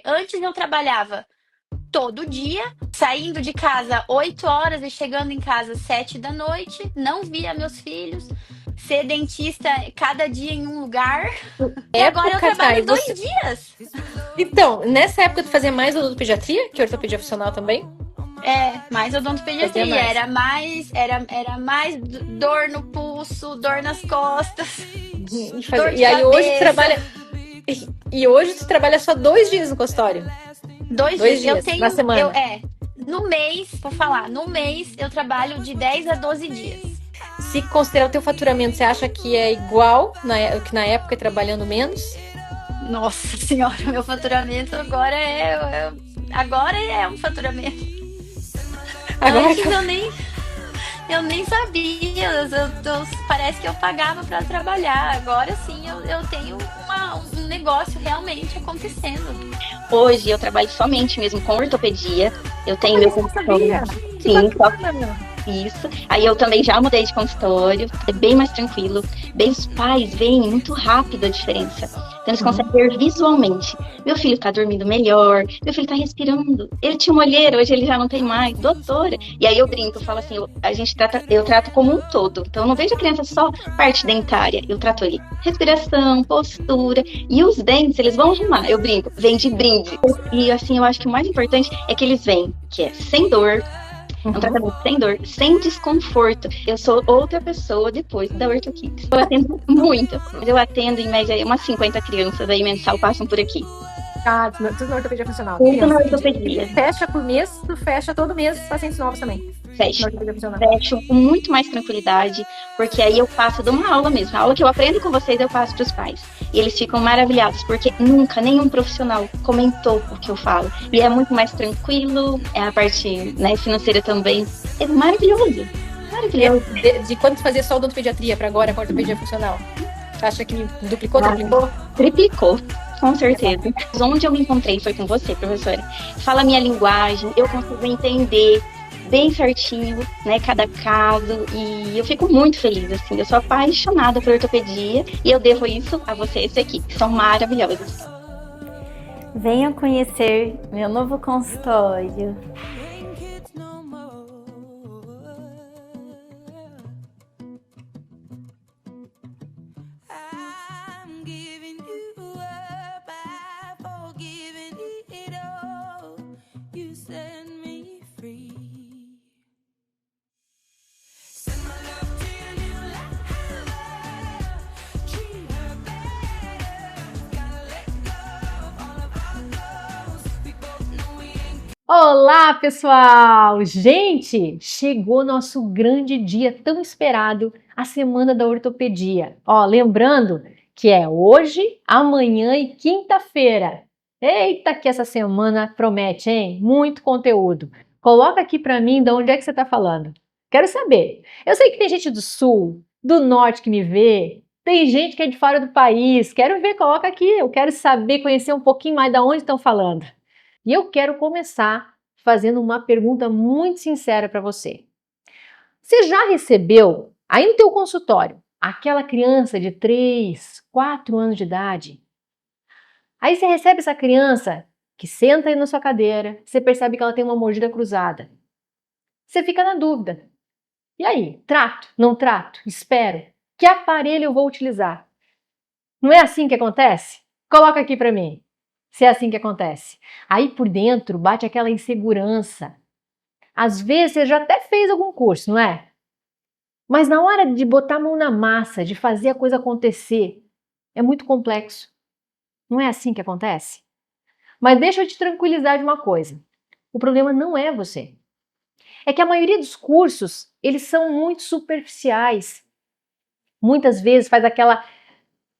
Antes eu trabalhava todo dia, saindo de casa 8 horas e chegando em casa 7 da noite, não via meus filhos, ser dentista cada dia em um lugar. E agora eu Época, tá, e trabalho você... 2 dias. Então, nessa época tu fazia mais odontopediatria, que ortopedia funcional também? É, mais Fazia odontopediatria. mais. Era mais dor no pulso, dor nas costas, dor de E aí hoje tu cabeça. trabalha... E hoje tu trabalha só 2 dias no consultório. 2 dias. Dois Eu dias, na tenho, semana. no mês, vou falar, no mês eu trabalho de 10 a 12 dias. Se considerar o teu faturamento, você acha que é igual que na época trabalhando menos? Nossa senhora, meu faturamento agora é um faturamento. Agora Antes que eu... eu nem sabia, parece que eu pagava para trabalhar. Agora sim eu tenho um negócio realmente acontecendo. Hoje eu trabalho somente mesmo com ortopedia. Eu tenho Olha, meu você não consultório. sabia? Que Sim, só bacana! isso. Aí eu também já mudei de consultório, é bem mais tranquilo. Bem, os pais veem muito rápido a diferença. Então eles conseguem Uhum. ver visualmente. Meu filho tá dormindo melhor, meu filho tá respirando. Ele tinha uma olheira, hoje ele já não tem mais. Doutora. E aí eu brinco, eu falo assim, eu trato como um todo. Então eu não vejo a criança só parte dentária. Eu trato ele respiração, postura. E os dentes, eles vão arrumar. Eu brinco, vem de brinde. E assim, eu acho que o mais importante é que eles vêm, que é sem dor, é um Uhum. tratamento sem dor, sem desconforto. Eu sou outra pessoa depois da OrthoKids. Eu atendo muito, mas eu atendo em média umas 50 crianças aí mensal passam por aqui. Ah, tudo na ortopedia funcional. Tudo na Criança. E ortopedia. fecha por mês, tu fecha todo mês pacientes novos também. Na Fecho. ortopedia funcional. Fecho com muito mais tranquilidade, porque aí eu passo de uma aula mesmo. A aula que eu aprendo com vocês, eu passo para os pais. E eles ficam maravilhados, porque nunca nenhum profissional comentou o que eu falo. E é muito mais tranquilo, é a parte, né, financeira também. É maravilhoso. Maravilhoso. De quando tu fazia só odontopediatria para agora com a ortopedia funcional? Tu acha que duplicou, Ah, triplicou? triplicou, com certeza. Onde eu me encontrei foi com você, professora. Fala a minha linguagem, eu consigo entender bem certinho, né, cada caso, e eu fico muito feliz, assim. Eu sou apaixonada por ortopedia e eu devo isso a vocês aqui, que são maravilhosos. Venham conhecer meu novo consultório. Olá, pessoal! Gente, chegou nosso grande dia tão esperado, a Semana da Ortopedia. Ó, lembrando que é hoje, amanhã e quinta-feira. Eita, que essa semana promete, hein? Muito conteúdo. Coloca aqui pra mim de onde é que você tá falando. Quero saber. Eu sei que tem gente do sul, do norte que me vê, tem gente que é de fora do país. Quero ver, coloca aqui. Eu quero saber, conhecer um pouquinho mais de onde estão falando. E eu quero começar fazendo uma pergunta muito sincera para você. Você já recebeu, aí no teu consultório, aquela criança de 3, 4 anos de idade? Aí você recebe essa criança que senta aí na sua cadeira, você percebe que ela tem uma mordida cruzada. Você fica na dúvida. E aí, trato? Não trato? Espero? Que aparelho eu vou utilizar? Não é assim que acontece? Coloca aqui para mim. Se é assim que acontece. Aí por dentro bate aquela insegurança. Às vezes você já até fez algum curso, não é? Mas na hora de botar a mão na massa, de fazer a coisa acontecer, é muito complexo. Não é assim que acontece? Mas deixa eu te tranquilizar de uma coisa. O problema não é você. É que a maioria dos cursos, eles são muito superficiais. Muitas vezes faz aquela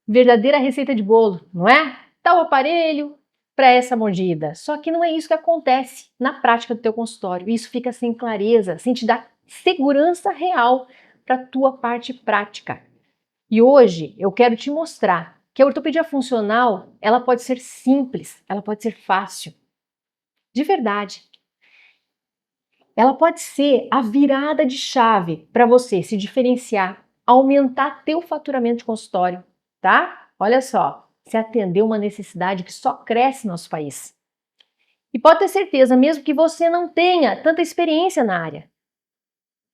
verdadeira receita de bolo, não é? Tal aparelho para essa mordida. Só que não é isso que acontece na prática do teu consultório. Isso fica sem clareza, sem te dar segurança real para a tua parte prática. E hoje eu quero te mostrar que a ortopedia funcional, ela pode ser simples, ela pode ser fácil. De verdade. Ela pode ser a virada de chave para você se diferenciar, aumentar teu faturamento de consultório, tá? Olha só, se atender uma necessidade que só cresce no nosso país. E pode ter certeza, mesmo que você não tenha tanta experiência na área.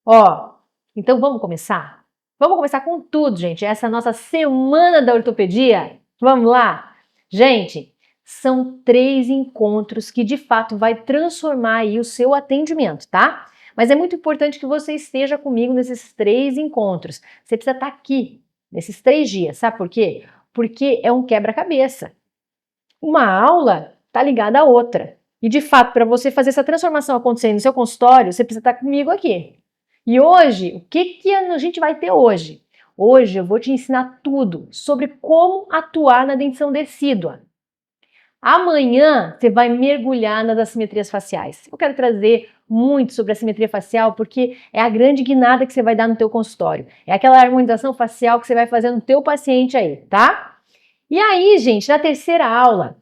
Ó, então vamos começar? Vamos começar com tudo, gente. Essa é a nossa semana da ortopedia. Vamos lá? Gente, são 3 encontros que de fato vai transformar aí o seu atendimento, tá? Mas é muito importante que você esteja comigo nesses 3 encontros. Você precisa estar aqui nesses 3 dias, sabe por quê? Porque é um quebra-cabeça. Uma aula está ligada à outra. E de fato, para você fazer essa transformação acontecer no seu consultório, você precisa estar comigo aqui. E hoje, o que a gente vai ter hoje? Hoje eu vou te ensinar tudo sobre como atuar na dentição decídua. Amanhã você vai mergulhar nas assimetrias faciais. Eu quero trazer muito sobre a assimetria facial porque é a grande guinada que você vai dar no teu consultório. É aquela harmonização facial que você vai fazer no teu paciente aí, tá? E aí, gente, na terceira aula,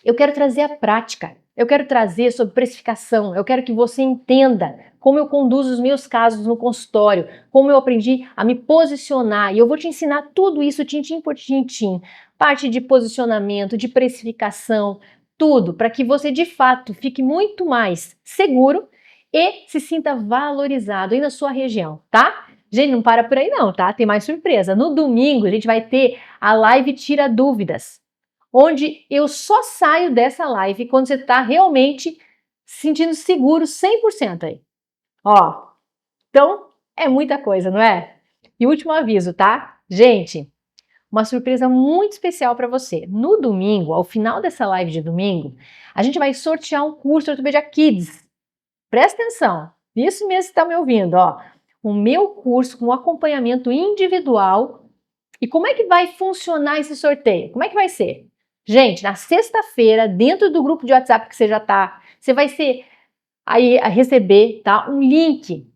eu quero trazer a prática. Eu quero trazer sobre precificação. Eu quero que você entenda como eu conduzo os meus casos no consultório, como eu aprendi a me posicionar. E eu vou te ensinar tudo isso, tintim por tintim. Parte de posicionamento, de precificação, tudo, para que você de fato fique muito mais seguro e se sinta valorizado aí na sua região, tá? Gente, não para por aí não, tá? Tem mais surpresa. No domingo a gente vai ter a live Tira Dúvidas, onde eu só saio dessa live quando você está realmente se sentindo seguro 100% aí. Ó, então é muita coisa, não é? E último aviso, tá? Gente, uma surpresa muito especial para você. No domingo, ao final dessa live de domingo, a gente vai sortear um curso de Ortopedia Kids. Presta atenção, isso mesmo que está me ouvindo, ó. O meu curso com acompanhamento individual. E como é que vai funcionar esse sorteio? Como é que vai ser? Gente, na sexta-feira, dentro do grupo de WhatsApp que você já tá, você vai ser aí a receber, tá, um link.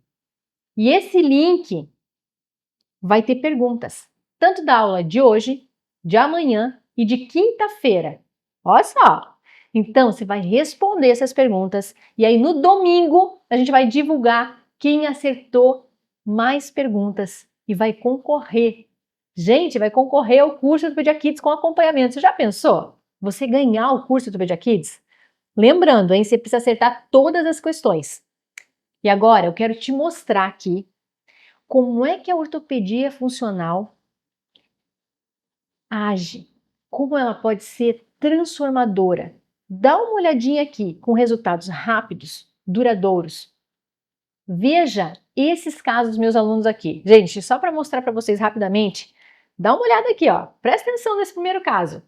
E esse link vai ter perguntas, tanto da aula de hoje, de amanhã e de quinta-feira. Olha só. Então, você vai responder essas perguntas e aí no domingo a gente vai divulgar quem acertou mais perguntas e vai concorrer. Gente, vai concorrer ao curso do Ortopedia Kids com acompanhamento. Você já pensou? Você ganhar o curso do Ortopedia Kids? Lembrando, hein, você precisa acertar todas as questões. E agora eu quero te mostrar aqui como é que a ortopedia funcional age, como ela pode ser transformadora. Dá uma olhadinha aqui com resultados rápidos, duradouros. Veja esses casos dos meus alunos aqui. Gente, só para mostrar para vocês rapidamente, dá uma olhada aqui, ó. Presta atenção nesse primeiro caso.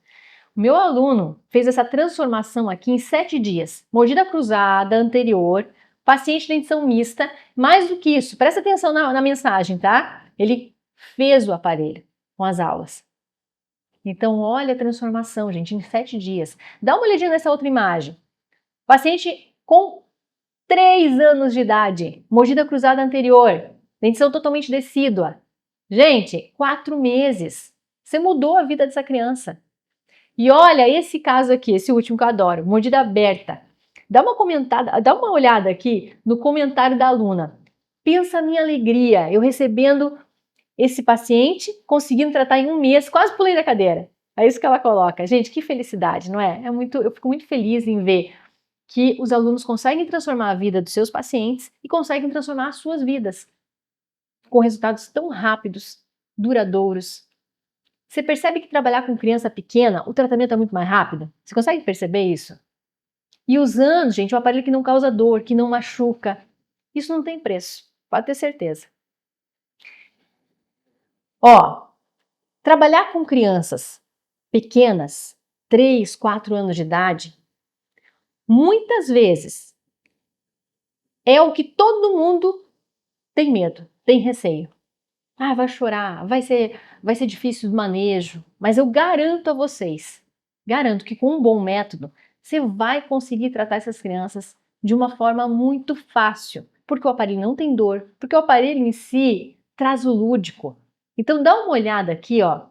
O meu aluno fez essa transformação aqui em 7 dias. Mordida cruzada anterior, paciente de dentição mista. Mais do que isso, presta atenção na mensagem, tá? Ele fez o aparelho com as aulas. Então, olha a transformação, gente, em 7 dias. Dá uma olhadinha nessa outra imagem. Paciente com 3 anos de idade, mordida cruzada anterior, dentição totalmente decídua. Gente, 4 meses. Você mudou a vida dessa criança. E olha esse caso aqui, esse último que eu adoro, mordida aberta. Dá uma olhada aqui no comentário da aluna. Pensa a minha alegria, eu recebendo esse paciente, conseguindo tratar em 1 mês, quase pulei da cadeira. É isso que ela coloca. Gente, que felicidade, não é? Eu fico muito feliz em ver que os alunos conseguem transformar a vida dos seus pacientes e conseguem transformar as suas vidas com resultados tão rápidos, duradouros. Você percebe que trabalhar com criança pequena, o tratamento é muito mais rápido? Você consegue perceber isso? E usando, gente, um aparelho que não causa dor, que não machuca. Isso não tem preço, pode ter certeza. Ó, trabalhar com crianças pequenas, 3, 4 anos de idade, muitas vezes é o que todo mundo tem medo, tem receio. Ah, vai chorar, vai ser difícil o manejo, mas eu garanto a vocês, garanto que com um bom método, você vai conseguir tratar essas crianças de uma forma muito fácil, porque o aparelho não tem dor, porque o aparelho em si traz o lúdico. Então dá uma olhada aqui, ó,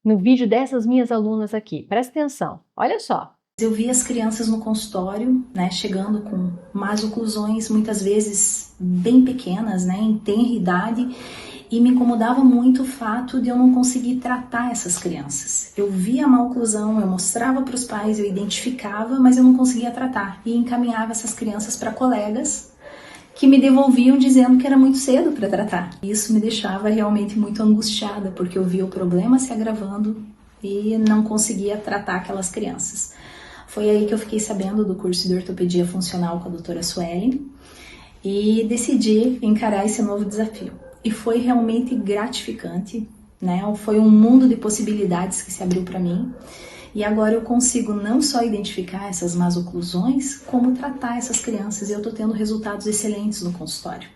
no vídeo dessas minhas alunas aqui, presta atenção, olha só. Eu vi as crianças no consultório, né, chegando com más oclusões, muitas vezes bem pequenas, né, em tenra idade, E me incomodava muito o fato de eu não conseguir tratar essas crianças. Eu via a má oclusão, eu mostrava para os pais, eu identificava, mas eu não conseguia tratar. E encaminhava essas crianças para colegas que me devolviam dizendo que era muito cedo para tratar. Isso me deixava realmente muito angustiada, porque eu via o problema se agravando e não conseguia tratar aquelas crianças. Foi aí que eu fiquei sabendo do curso de ortopedia funcional com a doutora Suelen e decidi encarar esse novo desafio. E foi realmente gratificante, né? Foi um mundo de possibilidades que se abriu para mim. E agora eu consigo não só identificar essas más oclusões, como tratar essas crianças. E eu estou tendo resultados excelentes no consultório.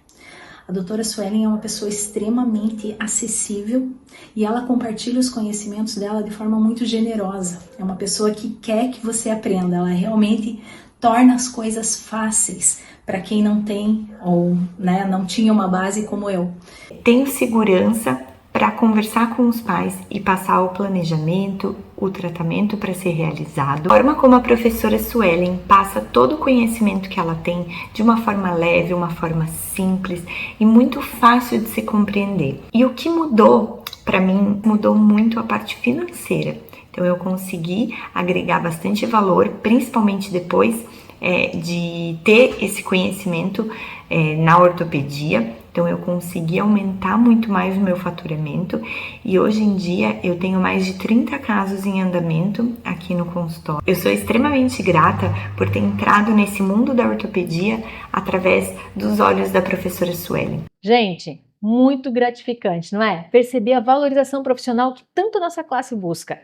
A doutora Suelen é uma pessoa extremamente acessível e ela compartilha os conhecimentos dela de forma muito generosa. É uma pessoa que quer que você aprenda. Ela realmente torna as coisas fáceis para quem não tem ou não tinha uma base como eu. Tenho segurança para conversar com os pais e passar o planejamento, o tratamento para ser realizado. A forma como a professora Suelen passa todo o conhecimento que ela tem de uma forma leve, uma forma simples e muito fácil de se compreender. E o que mudou para mim, mudou muito a parte financeira. Então eu consegui agregar bastante valor, principalmente depois de ter esse conhecimento na ortopedia. Então eu consegui aumentar muito mais o meu faturamento e hoje em dia eu tenho mais de 30 casos em andamento aqui no consultório. Eu sou extremamente grata por ter entrado nesse mundo da ortopedia através dos olhos da professora Suelen. Gente, muito gratificante, não é? Perceber a valorização profissional que tanto nossa classe busca.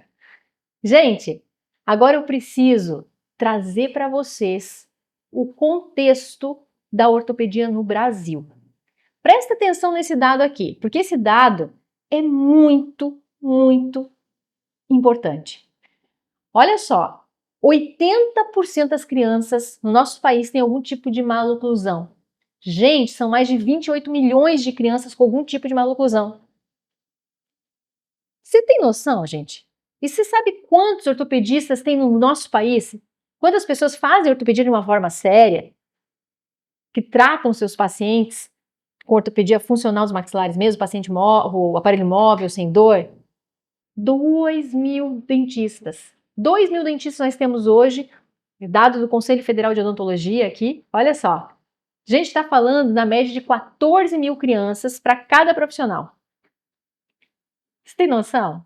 Gente, agora eu preciso trazer para vocês o contexto da ortopedia no Brasil. Presta atenção nesse dado aqui, porque esse dado é muito, muito importante. Olha só, 80% das crianças no nosso país têm algum tipo de maloclusão. Gente, são mais de 28 milhões de crianças com algum tipo de maloclusão. Você tem noção, gente? E você sabe quantos ortopedistas tem no nosso país? Quantas pessoas fazem ortopedia de uma forma séria? Que tratam seus pacientes com ortopedia funcional dos maxilares mesmo, o aparelho móvel, sem dor? 2.000 dentistas. 2.000 dentistas nós temos hoje, dado do Conselho Federal de Odontologia aqui. Olha só, a gente está falando na média de 14 mil crianças para cada profissional. Você tem noção?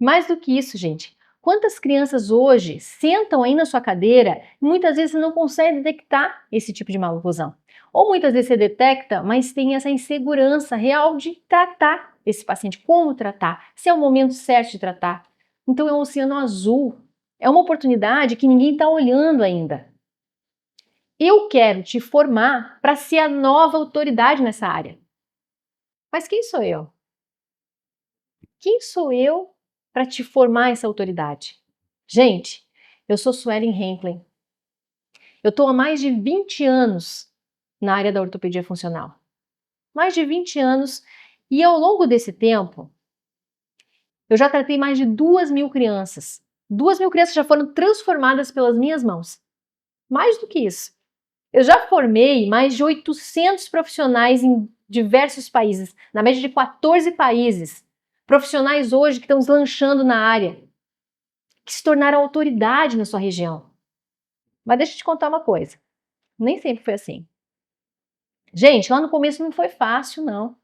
Mais do que isso, gente, quantas crianças hoje sentam aí na sua cadeira e muitas vezes não conseguem detectar esse tipo de maloclusão? Ou muitas vezes você detecta, mas tem essa insegurança real de tratar esse paciente, como tratar, se é o momento certo de tratar. Então é um oceano azul, é uma oportunidade que ninguém está olhando ainda. Eu quero te formar para ser a nova autoridade nessa área. Mas quem sou eu? Quem sou eu para te formar essa autoridade? Gente, eu sou Suelen Henklin. Eu estou há mais de 20 anos na área da ortopedia funcional. Mais de 20 anos, e ao longo desse tempo, eu já tratei mais de 2.000 crianças. 2.000 crianças já foram transformadas pelas minhas mãos. Mais do que isso. Eu já formei mais de 800 profissionais em diversos países, na média de 14 países. Profissionais hoje que estão deslanchando na área, que se tornaram autoridade na sua região. Mas deixa eu te contar uma coisa, nem sempre foi assim. Gente, lá no começo não foi fácil, não.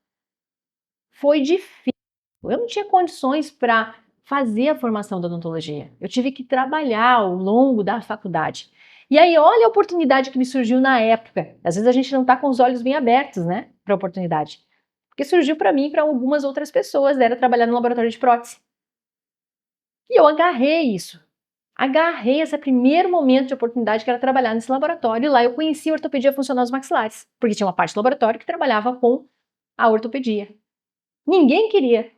Foi difícil. Eu não tinha condições para fazer a formação da odontologia. Eu tive que trabalhar ao longo da faculdade. E aí, olha a oportunidade que me surgiu na época. Às vezes a gente não está com os olhos bem abertos, né, para a oportunidade. Porque surgiu para mim e para algumas outras pessoas, era trabalhar no laboratório de prótese. E eu agarrei isso. Agarrei esse primeiro momento de oportunidade que era trabalhar nesse laboratório. E lá eu conheci a ortopedia funcional dos maxilares, porque tinha uma parte do laboratório que trabalhava com a ortopedia. Ninguém queria.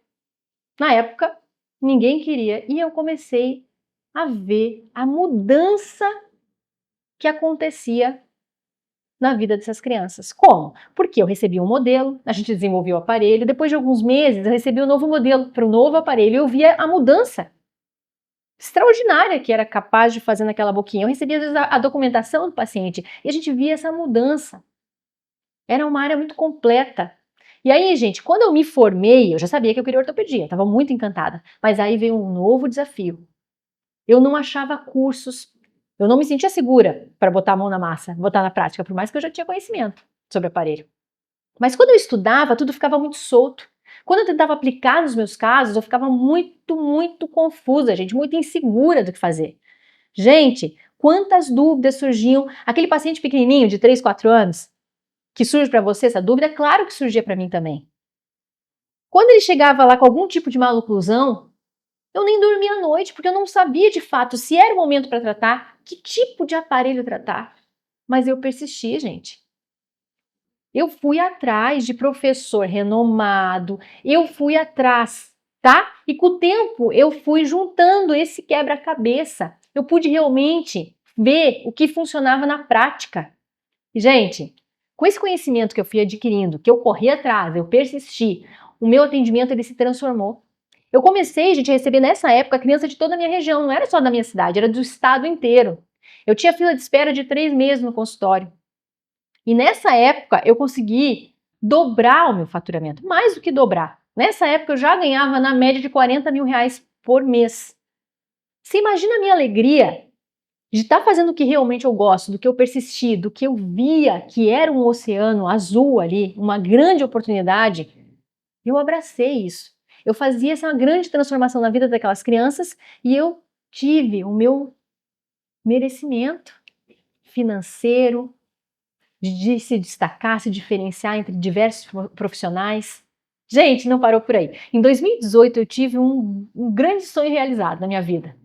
Na época, ninguém queria. E eu comecei a ver a mudança que acontecia na vida dessas crianças. Como? Porque eu recebi um modelo, a gente desenvolveu o aparelho, depois de alguns meses eu recebi um novo modelo para o novo aparelho e eu via a mudança extraordinária que era capaz de fazer naquela boquinha. Eu recebia às vezes a documentação do paciente e a gente via essa mudança. Era uma área muito completa. E aí, gente, quando eu me formei, eu já sabia que eu queria ortopedia, estava muito encantada. Mas aí veio um novo desafio. Eu não achava cursos, eu não me sentia segura para botar a mão na massa, botar na prática, por mais que eu já tinha conhecimento sobre aparelho. Mas quando eu estudava, tudo ficava muito solto. Quando eu tentava aplicar nos meus casos, eu ficava muito confusa, gente, muito insegura do que fazer. Gente, quantas dúvidas surgiam. Aquele paciente pequenininho de 3, 4 anos, que surge para você essa dúvida, claro que surgia para mim também. Quando ele chegava lá com algum tipo de maloclusão, eu nem dormia à noite, porque eu não sabia de fato se era o momento para tratar, que tipo de aparelho tratar. Mas eu persisti, gente. Eu fui atrás de professor renomado, eu fui atrás, tá? E com o tempo eu fui juntando esse quebra-cabeça. Eu pude realmente ver o que funcionava na prática. E, gente, com esse conhecimento que eu fui adquirindo, que eu corri atrás, eu persisti, o meu atendimento ele se transformou. Eu comecei, gente, a receber nessa época criança de toda a minha região, não era só da minha cidade, era do estado inteiro. Eu tinha fila de espera de 3 meses no consultório. E nessa época eu consegui dobrar o meu faturamento, mais do que dobrar. Nessa época eu já ganhava na média de 40 mil reais por mês. Você imagina a minha alegria de estar fazendo o que realmente eu gosto, do que eu persisti, do que eu via que era um oceano azul ali, uma grande oportunidade. Eu abracei isso. Eu fazia essa grande transformação na vida daquelas crianças e eu tive o meu merecimento financeiro, de se destacar, se diferenciar entre diversos profissionais. Gente, não parou por aí. Em 2018 eu tive um grande sonho realizado na minha vida.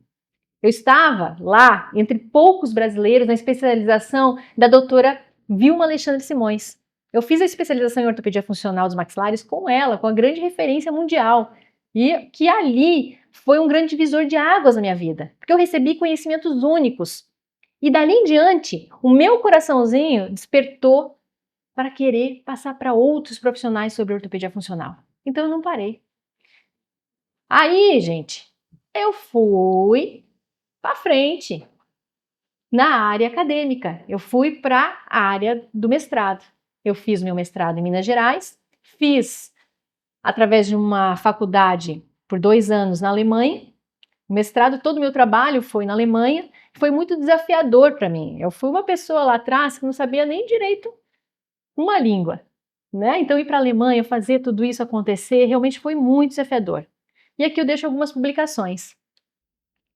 Eu estava lá, entre poucos brasileiros, na especialização da doutora Vilma Alexandre Simões. Eu fiz a especialização em ortopedia funcional dos maxilares com ela, com a grande referência mundial. E que ali foi um grande divisor de águas na minha vida, porque eu recebi conhecimentos únicos. E dali em diante, o meu coraçãozinho despertou para querer passar para outros profissionais sobre ortopedia funcional. Então eu não parei. Aí, gente, eu fui para frente na área acadêmica. Eu fui para a área do mestrado. Eu fiz meu mestrado em Minas Gerais, fiz através de uma faculdade por 2 anos na Alemanha. O mestrado, todo o meu trabalho foi na Alemanha. Foi muito desafiador para mim. Eu fui uma pessoa lá atrás que não sabia nem direito uma língua, né? Então ir para a Alemanha, fazer tudo isso acontecer, realmente foi muito desafiador. E aqui eu deixo algumas publicações.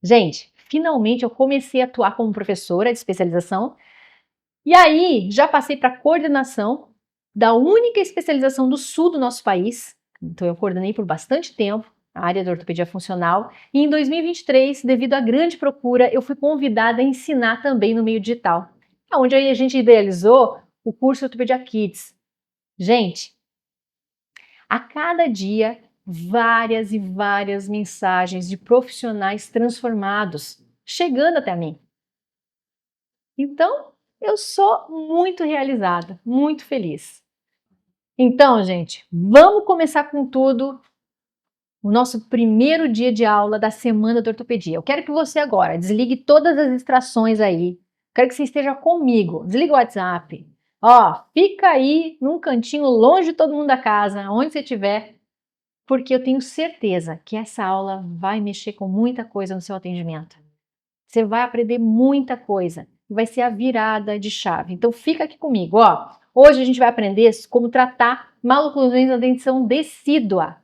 Gente, finalmente eu comecei a atuar como professora de especialização e aí já passei para a coordenação da única especialização do sul do nosso país. Então eu coordenei por bastante tempo a área da ortopedia funcional e em 2023, devido à grande procura, eu fui convidada a ensinar também no meio digital, onde aí a gente idealizou o curso Ortopedia Kids. Gente, a cada dia várias e várias mensagens de profissionais transformados chegando até mim. Então, eu sou muito realizada, muito feliz. Então, gente, vamos começar com tudo o nosso primeiro dia de aula da Semana da Ortopedia. Eu quero que você agora desligue todas as distrações aí. Quero que você esteja comigo. Desliga o WhatsApp. Ó, fica aí num cantinho longe de todo mundo da casa, onde você estiver, porque eu tenho certeza que essa aula vai mexer com muita coisa no seu atendimento. Você vai aprender muita coisa. Vai ser a virada de chave. Então fica aqui comigo, ó. Hoje a gente vai aprender como tratar maloclusões na dentição decídua.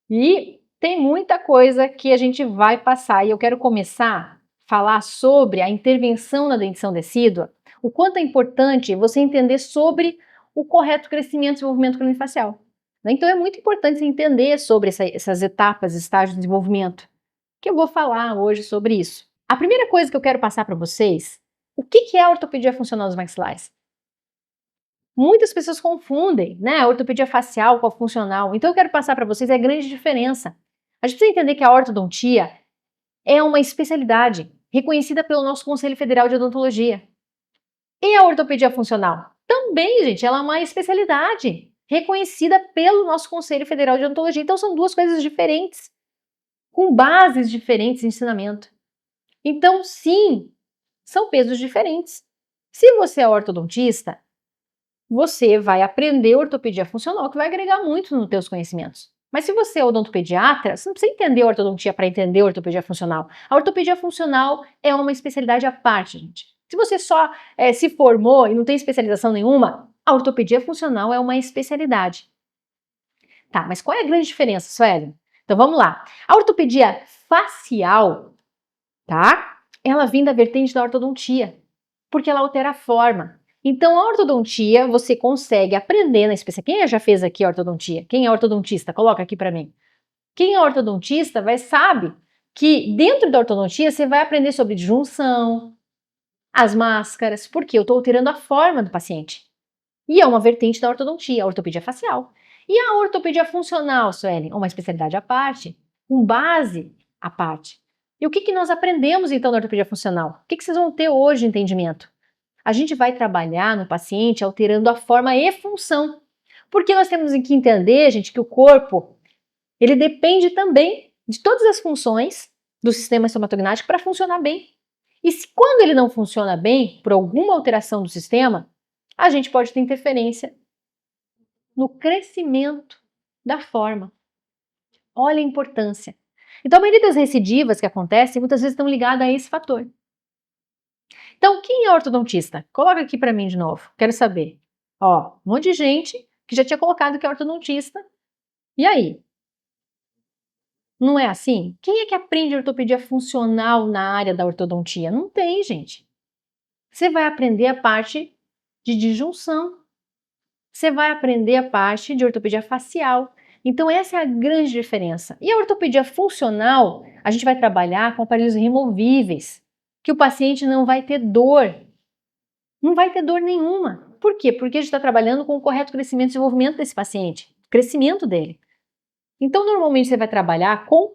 E tem muita coisa que a gente vai passar. E eu quero começar a falar sobre a intervenção na dentição decídua, o quanto é importante você entender sobre o correto crescimento e desenvolvimento craniofacial. Então é muito importante você entender sobre essas etapas, estágios de desenvolvimento, que eu vou falar hoje sobre isso. A primeira coisa que eu quero passar para vocês, o que é a ortopedia funcional dos maxilares? Muitas pessoas confundem, né, a ortopedia facial com a funcional. Então eu quero passar para vocês a grande diferença. A gente precisa entender que a ortodontia é uma especialidade reconhecida pelo nosso Conselho Federal de Odontologia. E a ortopedia funcional? Também, gente, ela é uma especialidade reconhecida pelo nosso Conselho Federal de Odontologia. Então são duas coisas diferentes, com bases diferentes de ensinamento. Então, sim, são pesos diferentes. Se você é ortodontista, você vai aprender ortopedia funcional, que vai agregar muito nos teus conhecimentos. Mas se você é odontopediatra, você não precisa entender ortodontia para entender ortopedia funcional. A ortopedia funcional é uma especialidade à parte, gente. Se você só se formou e não tem especialização nenhuma, a ortopedia funcional é uma especialidade. Tá, mas qual é a grande diferença, Sueli? Então vamos lá. A ortopedia facial, tá? Ela vem da vertente da ortodontia, porque ela altera a forma. Então, a ortodontia, você consegue aprender na especialidade. Quem já fez aqui ortodontia? Quem é ortodontista? Coloca aqui para mim. Quem é ortodontista sabe que dentro da ortodontia você vai aprender sobre disjunção, as máscaras, porque eu estou alterando a forma do paciente. E é uma vertente da ortodontia, a ortopedia facial. E a ortopedia funcional, Suelen? Uma especialidade à parte, com base à parte. E o que nós aprendemos então na ortopedia funcional? O que vocês vão ter hoje de entendimento? A gente vai trabalhar no paciente alterando a forma e função. Porque nós temos que entender, gente, que o corpo, ele depende também de todas as funções do sistema estomatognático para funcionar bem. E se quando ele não funciona bem, por alguma alteração do sistema, a gente pode ter interferência no crescimento da forma. Olha a importância. Então, a maioria das recidivas que acontecem, muitas vezes estão ligadas a esse fator. Então, quem é ortodontista? Coloca aqui para mim de novo, quero saber. Ó, um monte de gente que já tinha colocado que é ortodontista. E aí? Não é assim? Quem é que aprende ortopedia funcional na área da ortodontia? Não tem, gente. Você vai aprender a parte de disjunção. Você vai aprender a parte de ortopedia facial. Então, essa é a grande diferença. E a ortopedia funcional, a gente vai trabalhar com aparelhos removíveis, que o paciente não vai ter dor. Não vai ter dor nenhuma. Por quê? Porque a gente está trabalhando com o correto crescimento e desenvolvimento desse paciente, crescimento dele. Então, normalmente você vai trabalhar com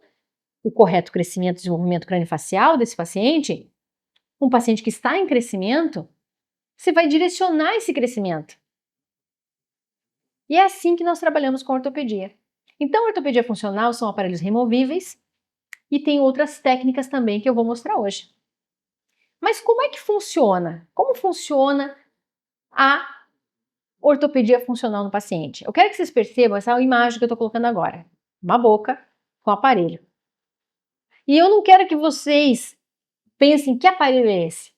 o correto crescimento e desenvolvimento craniofacial desse paciente, um paciente que está em crescimento, você vai direcionar esse crescimento. E é assim que nós trabalhamos com ortopedia. Então, a ortopedia funcional são aparelhos removíveis e tem outras técnicas também que eu vou mostrar hoje. Mas como é que funciona? Como funciona a ortopedia funcional no paciente? Eu quero que vocês percebam essa imagem que eu estou colocando agora. Uma boca com aparelho. E eu não quero que vocês pensem que aparelho é esse.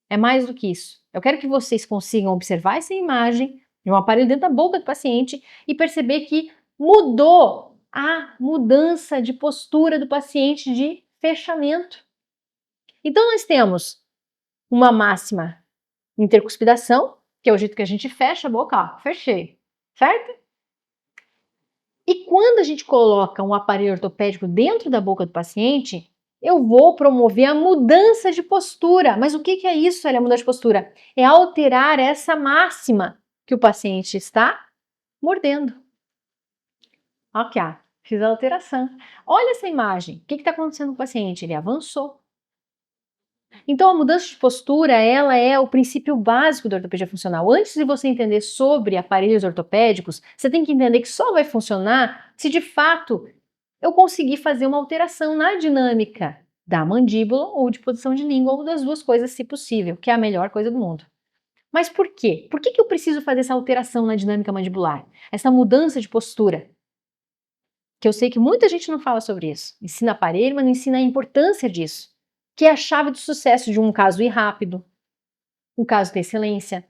É mais do que isso. Eu quero que vocês consigam observar essa imagem de um aparelho dentro da boca do paciente e perceber que mudou a mudança de postura do paciente de fechamento. Então, nós temos uma máxima intercuspidação, que é o jeito que a gente fecha a boca, ó, fechei, certo? E quando a gente coloca um aparelho ortopédico dentro da boca do paciente, eu vou promover a mudança de postura. Mas o que é isso, a mudança de postura? É alterar essa máxima que o paciente está mordendo. Aqui, ó, fiz a alteração. Olha essa imagem. O que está acontecendo com o paciente? Ele avançou. Então, a mudança de postura, ela é o princípio básico da ortopedia funcional. Antes de você entender sobre aparelhos ortopédicos, você tem que entender que só vai funcionar se, de fato, eu conseguir fazer uma alteração na dinâmica da mandíbula ou de posição de língua, ou das duas coisas, se possível, que é a melhor coisa do mundo. Mas por quê? Por que eu preciso fazer essa alteração na dinâmica mandibular? Essa mudança de postura? Que eu sei que muita gente não fala sobre isso. Ensina aparelho, mas não ensina a importância disso. Que é a chave do sucesso de um caso ir rápido, um caso de excelência.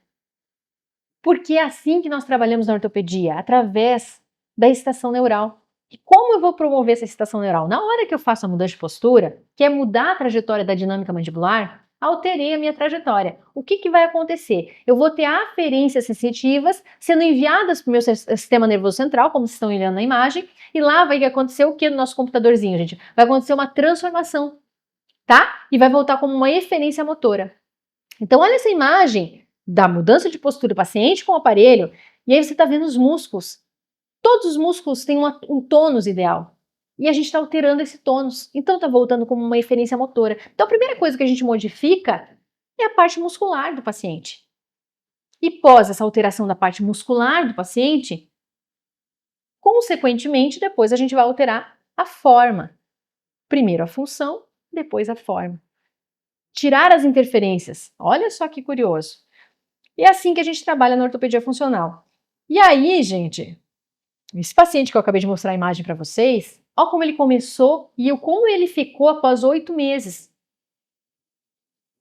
Porque é assim que nós trabalhamos na ortopedia, através da excitação neural. E como eu vou promover essa excitação neural? Na hora que eu faço a mudança de postura, que é mudar a trajetória da dinâmica mandibular, alterei a minha trajetória. O que vai acontecer? Eu vou ter aferências sensitivas sendo enviadas para o meu sistema nervoso central, como vocês estão olhando na imagem, e lá vai acontecer o que no nosso computadorzinho, gente? Vai acontecer uma transformação. Tá? E vai voltar como uma eferência motora. Então, olha essa imagem da mudança de postura do paciente com o aparelho, e aí você está vendo os músculos. Todos os músculos têm um tônus ideal. E a gente está alterando esse tônus. Então, está voltando como uma eferência motora. Então, a primeira coisa que a gente modifica é a parte muscular do paciente. E pós essa alteração da parte muscular do paciente, consequentemente, depois a gente vai alterar a forma. Primeiro a função, depois a forma. Tirar as interferências. Olha só que curioso. E é assim que a gente trabalha na ortopedia funcional. E aí, gente, esse paciente que eu acabei de mostrar a imagem para vocês, olha como ele começou e como ele ficou após 8 meses.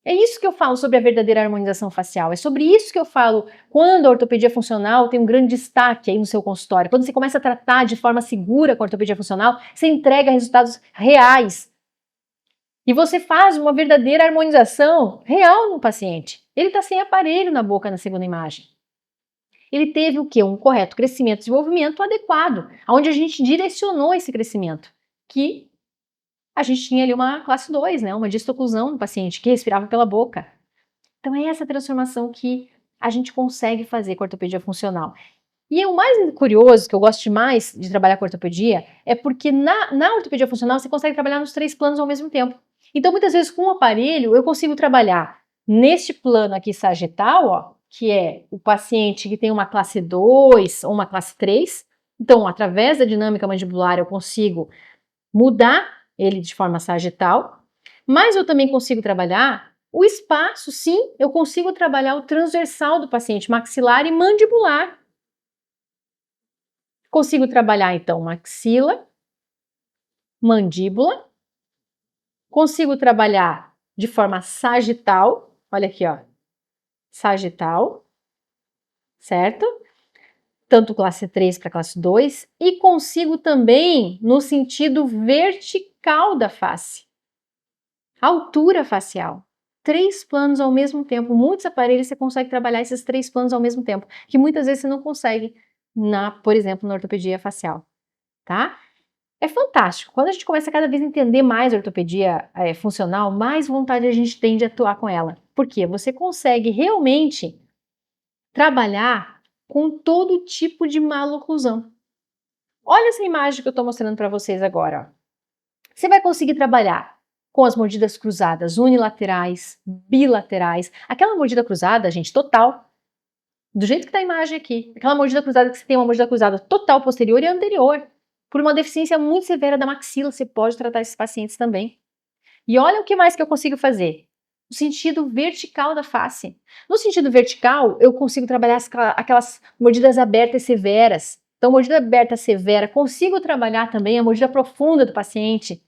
É isso que eu falo sobre a verdadeira harmonização facial. É sobre isso que eu falo quando a ortopedia funcional tem um grande destaque aí no seu consultório. Quando você começa a tratar de forma segura com a ortopedia funcional, você entrega resultados reais. E você faz uma verdadeira harmonização real no paciente. Ele está sem aparelho na boca na segunda imagem. Ele teve o quê? Um correto crescimento e desenvolvimento adequado, onde a gente direcionou esse crescimento, que a gente tinha ali uma classe 2, né? Uma distoclusão no paciente que respirava pela boca. Então é essa transformação que a gente consegue fazer com a ortopedia funcional. E o mais curioso, que eu gosto demais de trabalhar com ortopedia, é porque na ortopedia funcional você consegue trabalhar nos 3 planos ao mesmo tempo. Então muitas vezes com o aparelho eu consigo trabalhar neste plano aqui sagital, ó, que é o paciente que tem uma classe 2 ou uma classe 3. Então através da dinâmica mandibular eu consigo mudar ele de forma sagital, mas eu também consigo trabalhar o espaço, sim, eu consigo trabalhar o transversal do paciente, maxilar e mandibular. Consigo trabalhar, então, maxila, mandíbula, consigo trabalhar de forma sagital, olha aqui, ó, sagital, certo? Tanto classe 3 para classe 2, e consigo também no sentido vertical da face, altura facial. 3 planos ao mesmo tempo. Muitos aparelhos você consegue trabalhar esses 3 planos ao mesmo tempo, que muitas vezes você não consegue, por exemplo, na ortopedia facial, tá? É fantástico. Quando a gente começa a cada vez a entender mais a ortopedia funcional, mais vontade a gente tem de atuar com ela. Por quê? Você consegue realmente trabalhar com todo tipo de maloclusão. Olha essa imagem que eu estou mostrando para vocês agora. Ó. Você vai conseguir trabalhar com as mordidas cruzadas unilaterais, bilaterais. Aquela mordida cruzada, gente, total. Do jeito que está a imagem aqui. Aquela mordida cruzada que você tem uma mordida cruzada total posterior e anterior. Por uma deficiência muito severa da maxila, você pode tratar esses pacientes também. E olha o que mais que eu consigo fazer. No sentido vertical da face. No sentido vertical, eu consigo trabalhar aquelas mordidas abertas severas. Então, mordida aberta severa, consigo trabalhar também a mordida profunda do paciente.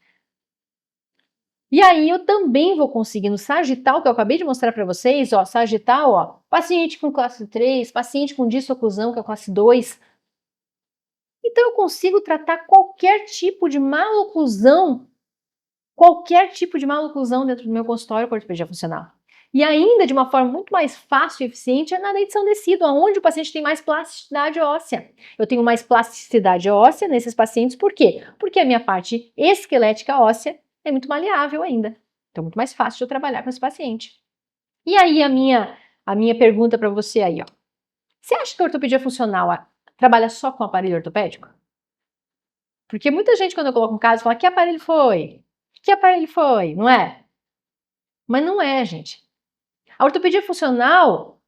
E aí eu também vou conseguir no sagital, que eu acabei de mostrar para vocês, ó, sagital, ó, paciente com classe 3, paciente com distoclusão, que é classe 2. Então eu consigo tratar qualquer tipo de maloclusão dentro do meu consultório com ortopedia funcional. E ainda de uma forma muito mais fácil e eficiente é na edição descido, onde o paciente tem mais plasticidade óssea. Eu tenho mais plasticidade óssea nesses pacientes, por quê? Porque a minha parte esquelética óssea é muito maleável ainda. Então, muito mais fácil de eu trabalhar com esse paciente. E aí, a minha pergunta para você aí, ó. Você acha que a ortopedia funcional trabalha só com aparelho ortopédico? Porque muita gente, quando eu coloco um caso, fala, que aparelho foi? Que aparelho foi? Não é? Mas não é, gente. A ortopedia funcional,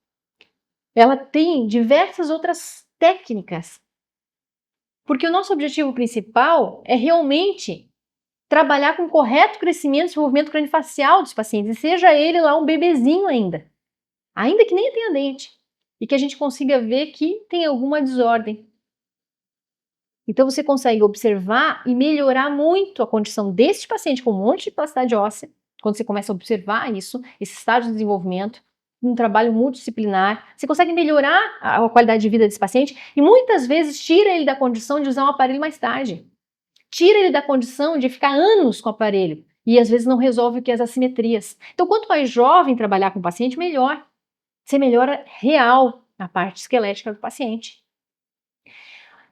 ela tem diversas outras técnicas. Porque o nosso objetivo principal é realmente trabalhar com correto crescimento e desenvolvimento craniofacial dos pacientes, e seja ele lá um bebezinho ainda que nem tenha dente, e que a gente consiga ver que tem alguma desordem. Então você consegue observar e melhorar muito a condição desse paciente com um monte de plasticidade óssea, quando você começa a observar isso, esse estágio de desenvolvimento, um trabalho multidisciplinar, você consegue melhorar a qualidade de vida desse paciente e muitas vezes tira ele da condição de usar um aparelho mais tarde. Tira ele da condição de ficar anos com o aparelho e às vezes não resolve o que é as assimetrias. Então, quanto mais jovem trabalhar com o paciente, melhor. Você melhora real a parte esquelética do paciente.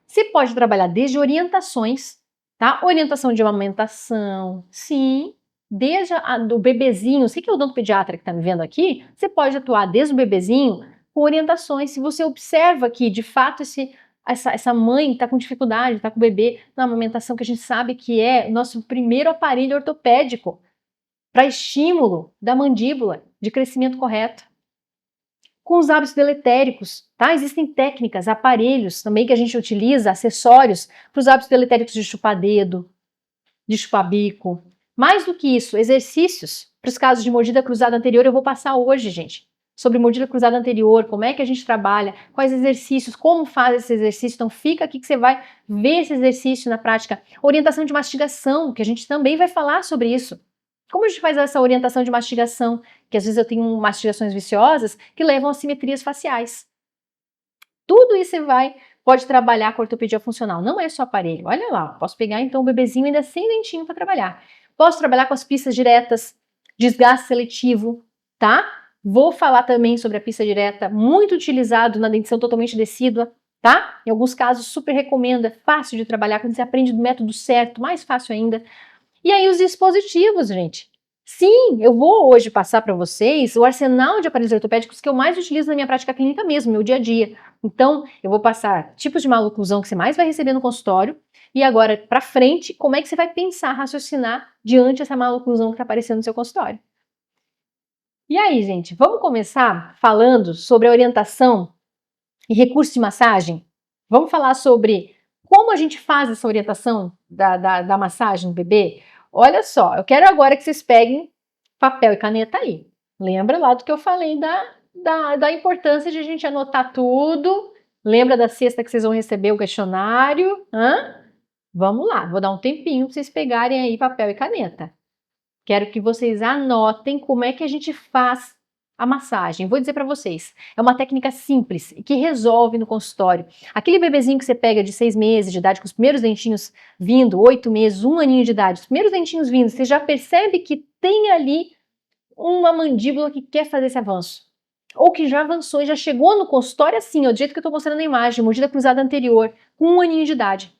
Você pode trabalhar desde orientações, tá? Orientação de amamentação, sim. Desde do bebezinho, você que é o odontopediatra que está me vendo aqui, você pode atuar desde o bebezinho com orientações. Se você observa que, de fato, essa mãe está com dificuldade, está com o bebê na amamentação, que a gente sabe que é o nosso primeiro aparelho ortopédico para estímulo da mandíbula, de crescimento correto. Com os hábitos deletéricos, tá? Existem técnicas, aparelhos também que a gente utiliza, acessórios para os hábitos deletéricos de chupar dedo, de chupar bico. Mais do que isso, exercícios para os casos de mordida cruzada anterior eu vou passar hoje, gente. sobre mordida cruzada anterior, como é que a gente trabalha, quais exercícios, como faz esse exercício. Então fica aqui que você vai ver esse exercício na prática. Orientação de mastigação, que a gente também vai falar sobre isso. Como a gente faz essa orientação de mastigação? Que às vezes eu tenho mastigações viciosas que levam a simetrias faciais. Tudo isso você pode trabalhar com ortopedia funcional. Não é só aparelho. Olha lá, posso pegar então o bebezinho ainda sem dentinho para trabalhar. Posso trabalhar com as pistas diretas, desgaste seletivo, tá? Vou falar também sobre a pista direta, muito utilizado na dentição totalmente decídua, tá? Em alguns casos super recomendo, é fácil de trabalhar, quando você aprende do método certo, mais fácil ainda. E aí os dispositivos, gente. Sim, eu vou hoje passar para vocês o arsenal de aparelhos ortopédicos que eu mais utilizo na minha prática clínica mesmo, no meu dia a dia. Então, eu vou passar tipos de maloclusão que você mais vai receber no consultório e agora, para frente, como é que você vai pensar, raciocinar diante dessa maloclusão que está aparecendo no seu consultório. E aí, gente, vamos começar falando sobre a orientação e recurso de massagem? Vamos falar sobre como a gente faz essa orientação da massagem no bebê? Olha só, eu quero agora que vocês peguem papel e caneta aí. Lembra lá do que eu falei da importância de a gente anotar tudo? Lembra da sexta que vocês vão receber o questionário? Vamos lá, vou dar um tempinho para vocês pegarem aí papel e caneta. Quero que vocês anotem como é que a gente faz a massagem. Vou dizer para vocês, é uma técnica simples que resolve no consultório. Aquele bebezinho que você pega de 6 meses de idade, com os primeiros dentinhos vindo, 8 meses, 1 aninho de idade, os primeiros dentinhos vindo, você já percebe que tem ali uma mandíbula que quer fazer esse avanço. Ou que já avançou e já chegou no consultório assim, ó, do jeito que eu estou mostrando na imagem, mordida cruzada anterior, com 1 aninho de idade,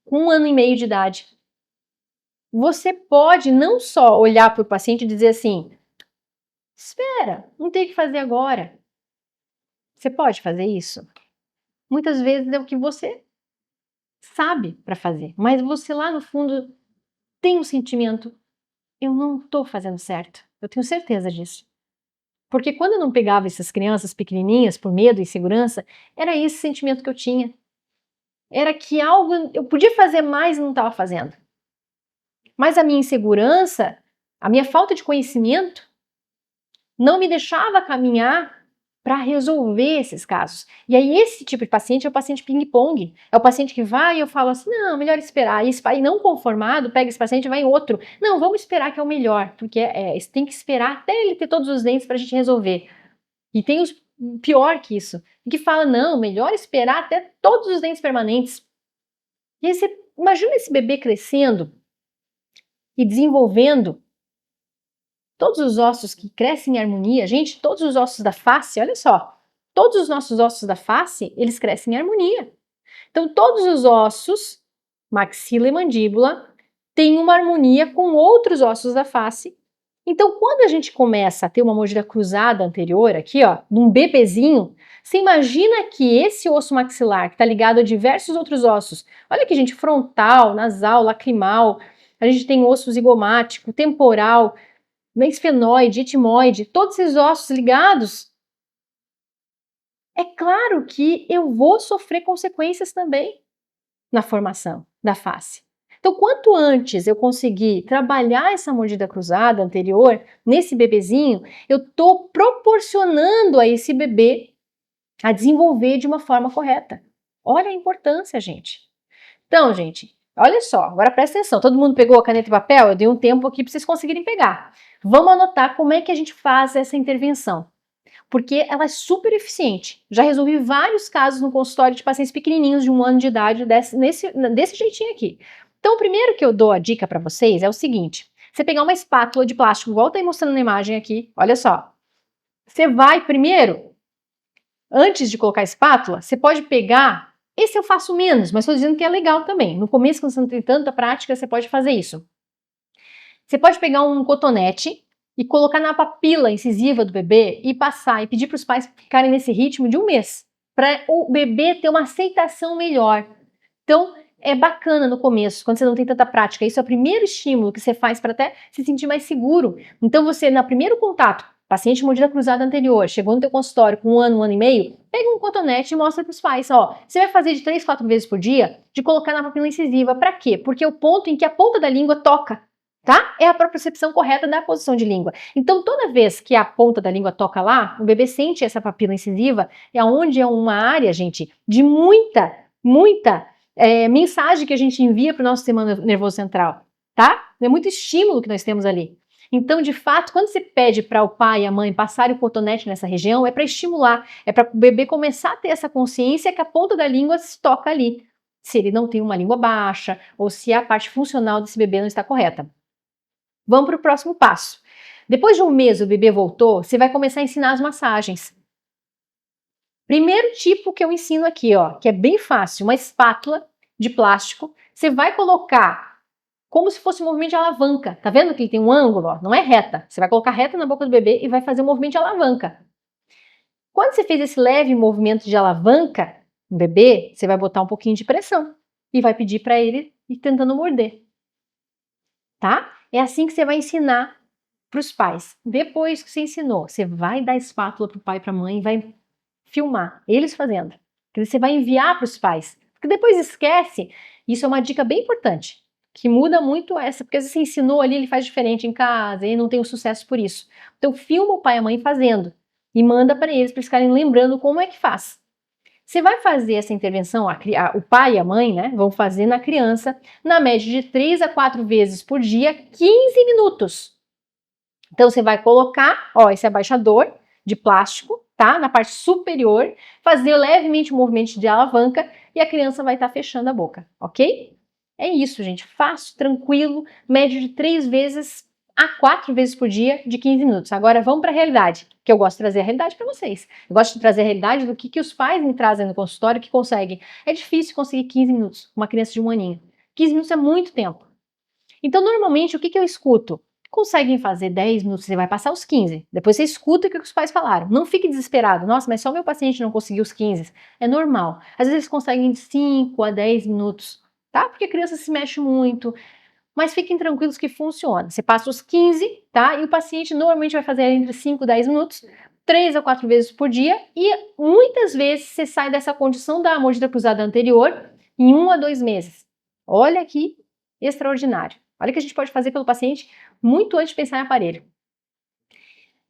com 1 ano e meio de idade. Você pode não só olhar para o paciente e dizer assim, espera, não tem o que fazer agora. Você pode fazer isso? Muitas vezes é o que você sabe para fazer, mas você lá no fundo tem um sentimento, eu não estou fazendo certo, eu tenho certeza disso. Porque quando eu não pegava essas crianças pequenininhas por medo e insegurança, era esse sentimento que eu tinha. Era que algo, eu podia fazer mais e não estava fazendo. Mas a minha insegurança, a minha falta de conhecimento, não me deixava caminhar para resolver esses casos. E aí esse tipo de paciente é o paciente ping-pong. É o paciente que vai e eu falo assim, não, melhor esperar. E esse pai não conformado pega esse paciente e vai em outro. Não, vamos esperar que é o melhor, porque você tem que esperar até ele ter todos os dentes para a gente resolver. E tem os pior que isso, que fala, não, melhor esperar até todos os dentes permanentes. E aí você imagina esse bebê crescendo e desenvolvendo todos os ossos que crescem em harmonia. Gente, todos os ossos da face, olha só, todos os nossos ossos da face, eles crescem em harmonia. Então, todos os ossos, maxila e mandíbula, têm uma harmonia com outros ossos da face. Então, quando a gente começa a ter uma mordida cruzada anterior, aqui, ó, num bebezinho, você imagina que esse osso maxilar, que está ligado a diversos outros ossos, olha aqui, gente, frontal, nasal, lacrimal, a gente tem osso zigomático, temporal, esfenoide, etimoide, todos esses ossos ligados, é claro que eu vou sofrer consequências também na formação da face. Então, quanto antes eu conseguir trabalhar essa mordida cruzada anterior nesse bebezinho, eu estou proporcionando a esse bebê a desenvolver de uma forma correta. Olha a importância, gente. Então, gente, olha só, agora presta atenção. Todo mundo pegou a caneta e papel? Eu dei um tempo aqui para vocês conseguirem pegar. Vamos anotar como é que a gente faz essa intervenção, porque ela é super eficiente. Já resolvi vários casos no consultório de pacientes pequenininhos de 1 ano de idade desse jeitinho aqui. Então, o primeiro que eu dou a dica para vocês é o seguinte, você pegar uma espátula de plástico, igual tá mostrando na imagem aqui, olha só. Você vai primeiro, antes de colocar a espátula, você pode pegar, esse eu faço menos, mas estou dizendo que é legal também. No começo, quando você não tem tanta prática, você pode fazer isso. Você pode pegar um cotonete e colocar na papila incisiva do bebê e passar e pedir para os pais ficarem nesse ritmo de 1 mês, para o bebê ter uma aceitação melhor. Então, é bacana no começo, quando você não tem tanta prática. Isso é o primeiro estímulo que você faz para até se sentir mais seguro. Então, você, no primeiro contato, paciente mordida cruzada anterior, chegou no teu consultório com 1 ano e meio, pega um cotonete e mostra para os pais, ó, você vai fazer de 3, 4 vezes por dia, de colocar na papila incisiva. Para quê? Porque é o ponto em que a ponta da língua toca tá? É a propriocepção correta da posição de língua. Então, toda vez que a ponta da língua toca lá, o bebê sente essa papila incisiva, é onde é uma área, gente, de muita mensagem que a gente envia para o nosso sistema nervoso central, tá? É muito estímulo que nós temos ali. Então, de fato, quando você pede para o pai e a mãe passarem o cotonete nessa região, é para estimular, é para o bebê começar a ter essa consciência que a ponta da língua se toca ali. Se ele não tem uma língua baixa, ou se a parte funcional desse bebê não está correta. Vamos para o próximo passo. Depois de um mês o bebê voltou, você vai começar a ensinar as massagens. Primeiro tipo que eu ensino aqui, ó, que é bem fácil, uma espátula de plástico. Você vai colocar como se fosse um movimento de alavanca. Tá vendo que ele tem um ângulo? Ó, não é reta. Você vai colocar reta na boca do bebê e vai fazer um movimento de alavanca. Quando você fez esse leve movimento de alavanca no bebê, você vai botar um pouquinho de pressão e vai pedir para ele ir tentando morder. Tá? É assim que você vai ensinar para os pais. Depois que você ensinou, você vai dar espátula para o pai e para a mãe e vai filmar eles fazendo. Que você vai enviar para os pais. Porque depois esquece. Isso é uma dica bem importante, que muda muito essa, porque às vezes você ensinou ali, ele faz diferente em casa e não tem o sucesso por isso. Então filma o pai e a mãe fazendo e manda para eles ficarem lembrando como é que faz. Você vai fazer essa intervenção, o pai e a mãe, né, vão fazer na criança, na média de 3 a 4 vezes por dia, 15 minutos. Então você vai colocar, ó, esse abaixador de plástico, tá, na parte superior, fazer levemente um movimento de alavanca e a criança vai estar fechando a boca, ok? É isso, gente, fácil, tranquilo, média de 3 vezes a 4 vezes por dia, de 15 minutos. Agora vamos para a realidade, que eu gosto de trazer a realidade para vocês. Eu gosto de trazer a realidade do que os pais me trazem no consultório que conseguem. É difícil conseguir 15 minutos com uma criança de 1 aninho. 15 minutos é muito tempo. Então, normalmente, o que eu escuto? Conseguem fazer 10 minutos, você vai passar os 15. Depois você escuta o que os pais falaram. Não fique desesperado. Nossa, mas só meu paciente não conseguiu os 15. É normal. Às vezes eles conseguem de 5 a 10 minutos, tá? Porque a criança se mexe muito. Mas fiquem tranquilos que funciona. Você passa os 15, tá? E o paciente normalmente vai fazer entre 5 e 10 minutos, 3 a 4 vezes por dia. E muitas vezes você sai dessa condição da mordida cruzada anterior em 1 a 2 meses. Olha que extraordinário. Olha o que a gente pode fazer pelo paciente muito antes de pensar em aparelho.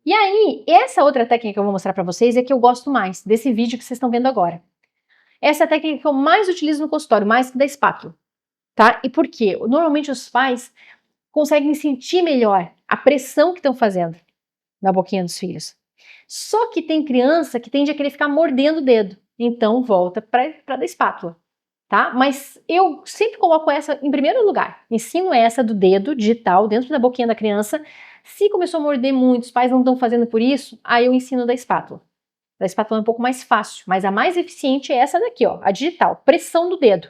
E aí, essa outra técnica que eu vou mostrar para vocês é que eu gosto mais desse vídeo que vocês estão vendo agora. Essa é a técnica que eu mais utilizo no consultório, mais que da espátula. Tá? E por quê? Normalmente os pais conseguem sentir melhor a pressão que estão fazendo na boquinha dos filhos. Só que tem criança que tende a querer ficar mordendo o dedo. Então volta para da espátula. Tá? Mas eu sempre coloco essa em primeiro lugar. Ensino essa do dedo digital dentro da boquinha da criança. Se começou a morder muito, os pais não estão fazendo por isso, aí eu ensino da espátula. Da espátula é um pouco mais fácil, mas a mais eficiente é essa daqui, ó, a digital. Pressão do dedo.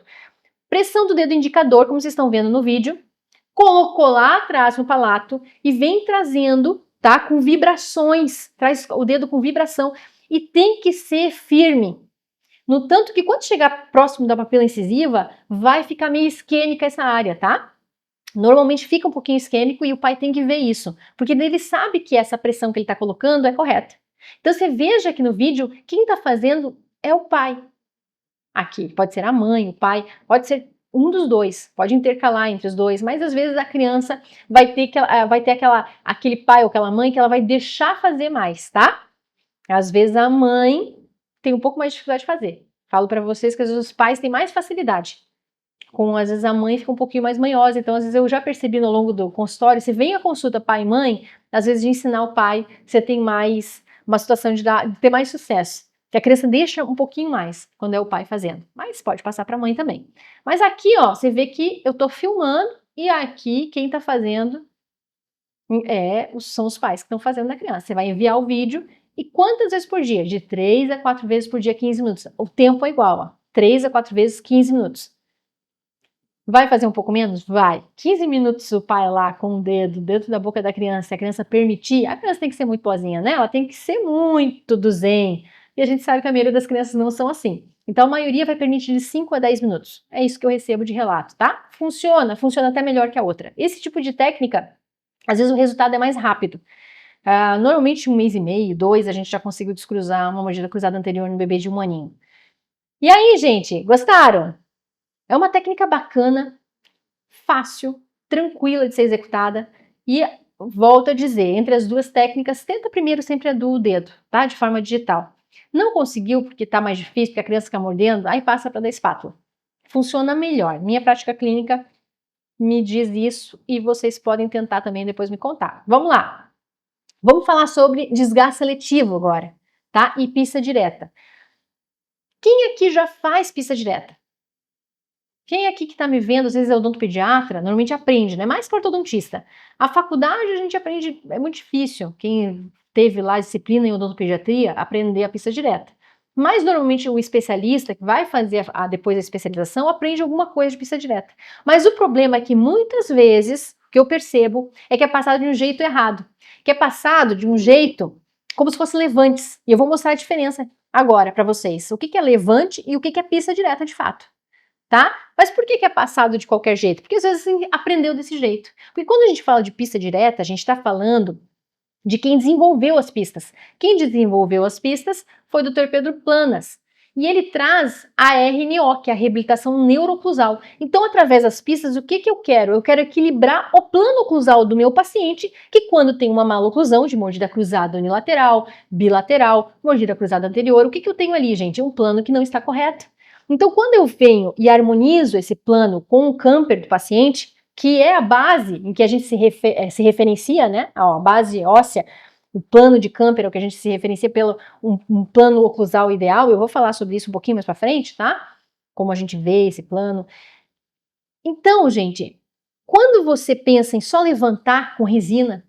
Pressão do dedo indicador, como vocês estão vendo no vídeo. Colocou lá atrás no palato e vem trazendo, tá? Com vibrações. Traz o dedo com vibração. E tem que ser firme. No tanto que quando chegar próximo da papila incisiva, vai ficar meio isquêmica essa área, tá? Normalmente fica um pouquinho isquêmico e o pai tem que ver isso, porque ele sabe que essa pressão que ele está colocando é correta. Então você veja aqui no vídeo, quem está fazendo é o pai. Aqui, pode ser a mãe, o pai, pode ser um dos dois, pode intercalar entre os dois, mas às vezes a criança vai ter aquele pai ou aquela mãe que ela vai deixar fazer mais, tá? Às vezes a mãe tem um pouco mais de dificuldade de fazer. Falo para vocês que às vezes os pais têm mais facilidade. Às vezes a mãe fica um pouquinho mais manhosa, então às vezes eu já percebi ao longo do consultório, se vem a consulta pai e mãe, às vezes de ensinar o pai, você tem mais uma situação de ter mais sucesso. Que a criança deixa um pouquinho mais quando é o pai fazendo, mas pode passar para a mãe também. Mas aqui, ó, você vê que eu tô filmando e aqui quem tá fazendo são os pais que estão fazendo na criança. Você vai enviar o vídeo e quantas vezes por dia? De 3 a 4 vezes por dia, 15 minutos. O tempo é igual, ó, 3 a 4 vezes, 15 minutos. Vai fazer um pouco menos? Vai. 15 minutos o pai lá com o dedo dentro da boca da criança, se a criança permitir, a criança tem que ser muito boazinha, né? Ela tem que ser muito do zen. E a gente sabe que a maioria das crianças não são assim. Então a maioria vai permitir de 5 a 10 minutos. É isso que eu recebo de relato, tá? Funciona até melhor que a outra. Esse tipo de técnica, às vezes o resultado é mais rápido. Normalmente 1 mês e meio, 2, a gente já conseguiu descruzar uma mordida cruzada anterior no bebê de 1 aninho. E aí, gente, gostaram? É uma técnica bacana, fácil, tranquila de ser executada. E volto a dizer, entre as duas técnicas, tenta primeiro sempre a do dedo, tá? De forma digital. Não conseguiu porque tá mais difícil, porque a criança fica mordendo, aí passa para da espátula. Funciona melhor. Minha prática clínica me diz isso e vocês podem tentar também depois me contar. Vamos lá. Vamos falar sobre desgaste seletivo agora, tá? E pista direta. Quem aqui já faz pista direta? Quem aqui que está me vendo, às vezes é odontopediatra, normalmente aprende, né? Mais que ortodontista. A faculdade a gente aprende, é muito difícil. Quem teve lá disciplina em odontopediatria, aprender a pista direta. Mas normalmente o especialista que vai fazer depois a especialização aprende alguma coisa de pista direta. Mas o problema é que muitas vezes, o que eu percebo, é que é passado de um jeito errado. Que é passado de um jeito como se fosse levantes. E eu vou mostrar a diferença agora para vocês. O que é levante e o que é pista direta de fato. Tá? Mas por que é passado de qualquer jeito? Porque às vezes você aprendeu desse jeito. Porque quando a gente fala de pista direta, a gente está falando de quem desenvolveu as pistas. Quem desenvolveu as pistas foi o Dr. Pedro Planas. E ele traz a RNO, que é a reabilitação neuroclusal. Então, através das pistas, o que eu quero? Eu quero equilibrar o plano oclusal do meu paciente, que quando tem uma maloclusão de mordida cruzada unilateral, bilateral, mordida cruzada anterior, o que eu tenho ali, gente? Um plano que não está correto. Então, quando eu venho e harmonizo esse plano com o camper do paciente, que é a base em que a gente se referencia, né? A base óssea, o plano de camper é o que a gente se referencia pelo um plano oclusal ideal. Eu vou falar sobre isso um pouquinho mais para frente, tá? Como a gente vê esse plano. Então, gente, quando você pensa em só levantar com resina,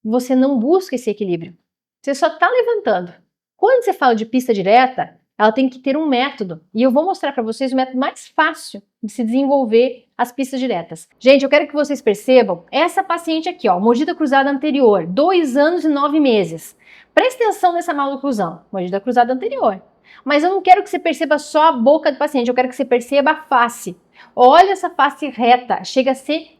você não busca esse equilíbrio. Você só está levantando. Quando você fala de pista direta, ela tem que ter um método. E eu vou mostrar para vocês o método mais fácil de se desenvolver as pistas diretas. Gente, eu quero que vocês percebam essa paciente aqui, ó, mordida cruzada anterior, 2 anos e 9 meses. Presta atenção nessa maloclusão, mordida cruzada anterior. Mas eu não quero que você perceba só a boca do paciente, eu quero que você perceba a face. Olha essa face reta, chega a ser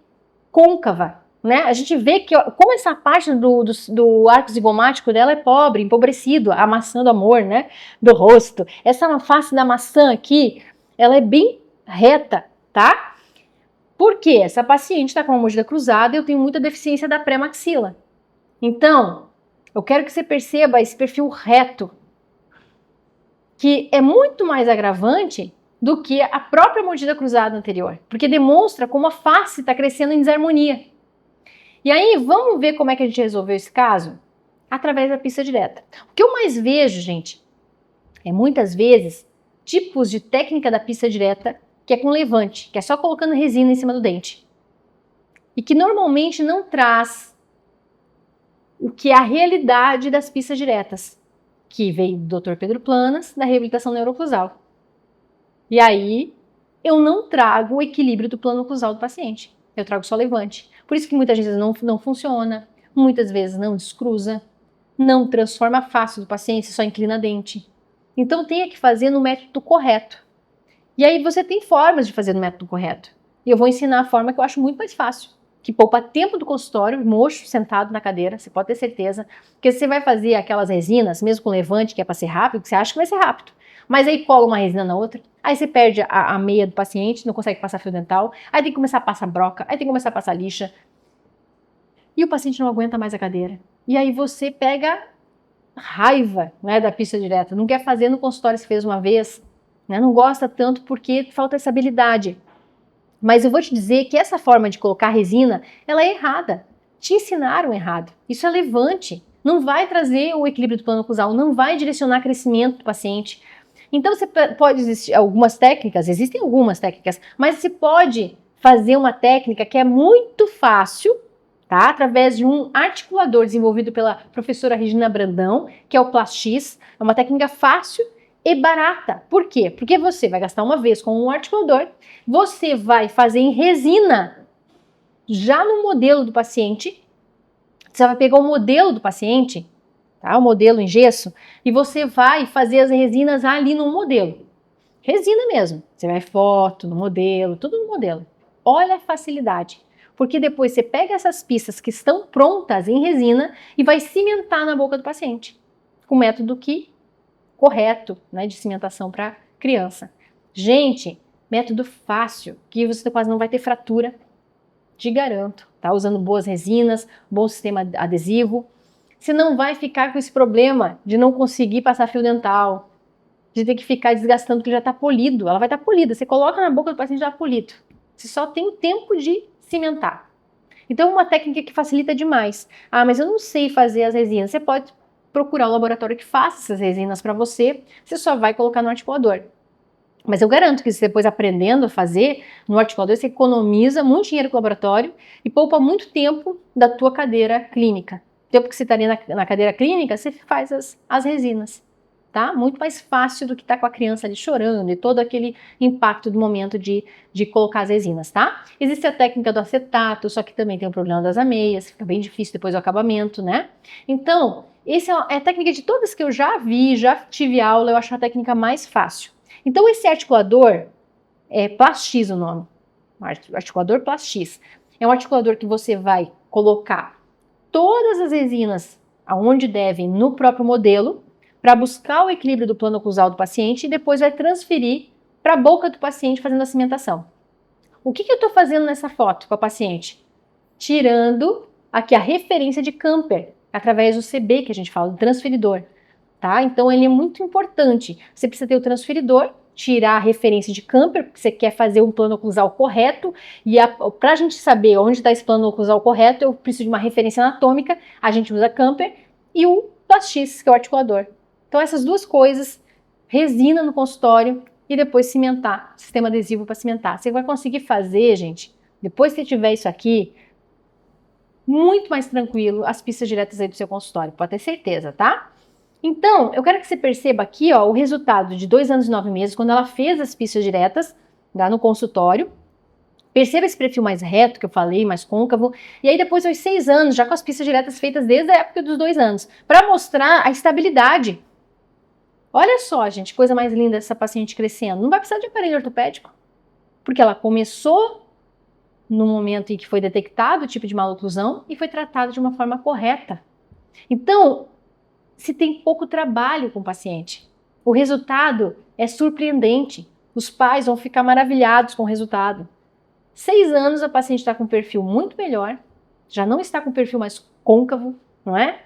côncava. Né? A gente vê que como essa parte do arco zigomático dela é pobre, empobrecido, a maçã do amor, né? Do rosto. Essa face da maçã aqui, ela é bem reta, tá? Por quê? Essa paciente está com uma mordida cruzada e eu tenho muita deficiência da pré-maxila. Então, eu quero que você perceba esse perfil reto, que é muito mais agravante do que a própria mordida cruzada anterior, porque demonstra como a face está crescendo em desarmonia. E aí, vamos ver como é que a gente resolveu esse caso? Através da pista direta. O que eu mais vejo, gente, é muitas vezes tipos de técnica da pista direta que é com levante, que é só colocando resina em cima do dente. E que normalmente não traz o que é a realidade das pistas diretas, que veio do Dr. Pedro Planas, da reabilitação neuroclusal. E aí, eu não trago o equilíbrio do plano oclusal do paciente. Eu trago só levante. Por isso que muitas vezes não funciona, muitas vezes não descruza, não transforma a face do paciente, só inclina a dente. Então tenha que fazer no método correto. E aí você tem formas de fazer no método correto. E eu vou ensinar a forma que eu acho muito mais fácil, que poupa tempo do consultório, mocho, sentado na cadeira, você pode ter certeza, porque você vai fazer aquelas resinas, mesmo com levante, que é para ser rápido, que você acha que vai ser rápido. Mas aí cola uma resina na outra, aí você perde a meia do paciente, não consegue passar fio dental, aí tem que começar a passar broca, aí tem que começar a passar lixa. E o paciente não aguenta mais a cadeira. E aí você pega raiva, né, da pista direta, não quer fazer no consultório se fez uma vez, né, não gosta tanto porque falta essa habilidade. Mas eu vou te dizer que essa forma de colocar resina, ela é errada. Te ensinaram errado. Isso é levante. Não vai trazer o equilíbrio do plano oclusal, não vai direcionar crescimento do paciente. Então você pode existir algumas técnicas, existem algumas técnicas, mas você pode fazer uma técnica que é muito fácil, tá? Através de um articulador desenvolvido pela professora Regina Brandão, que é o Plastis. É uma técnica fácil e barata. Por quê? Porque você vai gastar uma vez com um articulador, você vai fazer em resina já no modelo do paciente, você vai pegar o modelo do paciente, tá? O modelo em gesso, e você vai fazer as resinas ali no modelo. Resina mesmo. Você vai foto no modelo, tudo no modelo. Olha a facilidade. Porque depois você pega essas pistas que estão prontas em resina e vai cimentar na boca do paciente. Com o método correto, né, de cimentação para criança. Gente, método fácil, que você quase não vai ter fratura. te garanto, tá? Usando boas resinas, bom sistema adesivo, você não vai ficar com esse problema de não conseguir passar fio dental, de ter que ficar desgastando porque já está polido. Ela vai estar polida. Você coloca na boca do paciente já polido. Você só tem o tempo de cimentar. Então, uma técnica que facilita demais. Ah, mas eu não sei fazer as resinas. Você pode procurar um laboratório que faça essas resinas para você. Você só vai colocar no articulador. Mas eu garanto que você depois aprendendo a fazer no articulador, você economiza muito dinheiro com o laboratório e poupa muito tempo da tua cadeira clínica. O tempo que você estaria na cadeira clínica, você faz as resinas. Tá? Muito mais fácil do que estar com a criança ali chorando e todo aquele impacto do momento de colocar as resinas, tá? Existe a técnica do acetato, só que também tem o problema das ameias, fica bem difícil depois do acabamento, né? Então, essa é a técnica de todas que eu já vi, já tive aula, eu acho a técnica mais fácil. Então, esse articulador é Plastis o nome, articulador Plastis. É um articulador que você vai colocar todas as resinas aonde devem no próprio modelo, para buscar o equilíbrio do plano oclusal do paciente e depois vai transferir para a boca do paciente fazendo a cimentação. O que eu estou fazendo nessa foto com a paciente? Tirando aqui a referência de Camper, através do CB que a gente fala, do transferidor. Tá? Então ele é muito importante. Você precisa ter o transferidor, tirar a referência de Camper, porque você quer fazer um plano oclusal correto, e para a gente saber onde está esse plano oclusal correto, eu preciso de uma referência anatômica, a gente usa Camper, e o Plastis, que é o articulador. Então essas duas coisas, resina no consultório e depois cimentar, sistema adesivo para cimentar. Você vai conseguir fazer, gente, depois que você tiver isso aqui, muito mais tranquilo as pistas diretas aí do seu consultório, pode ter certeza, tá? Então, eu quero que você perceba aqui, ó, o resultado de 2 anos e 9 meses, quando ela fez as pistas diretas lá no consultório. Perceba esse perfil mais reto que eu falei, mais côncavo. E aí depois aos 6 anos, já com as pistas diretas feitas desde a época dos 2 anos, para mostrar a estabilidade. Olha só, gente, coisa mais linda essa paciente crescendo. Não vai precisar de aparelho ortopédico, porque ela começou no momento em que foi detectado o tipo de maloclusão e foi tratada de uma forma correta. Então, se tem pouco trabalho com o paciente, o resultado é surpreendente. Os pais vão ficar maravilhados com o resultado. 6 anos, a paciente está com um perfil muito melhor, já não está com um perfil mais côncavo, não é?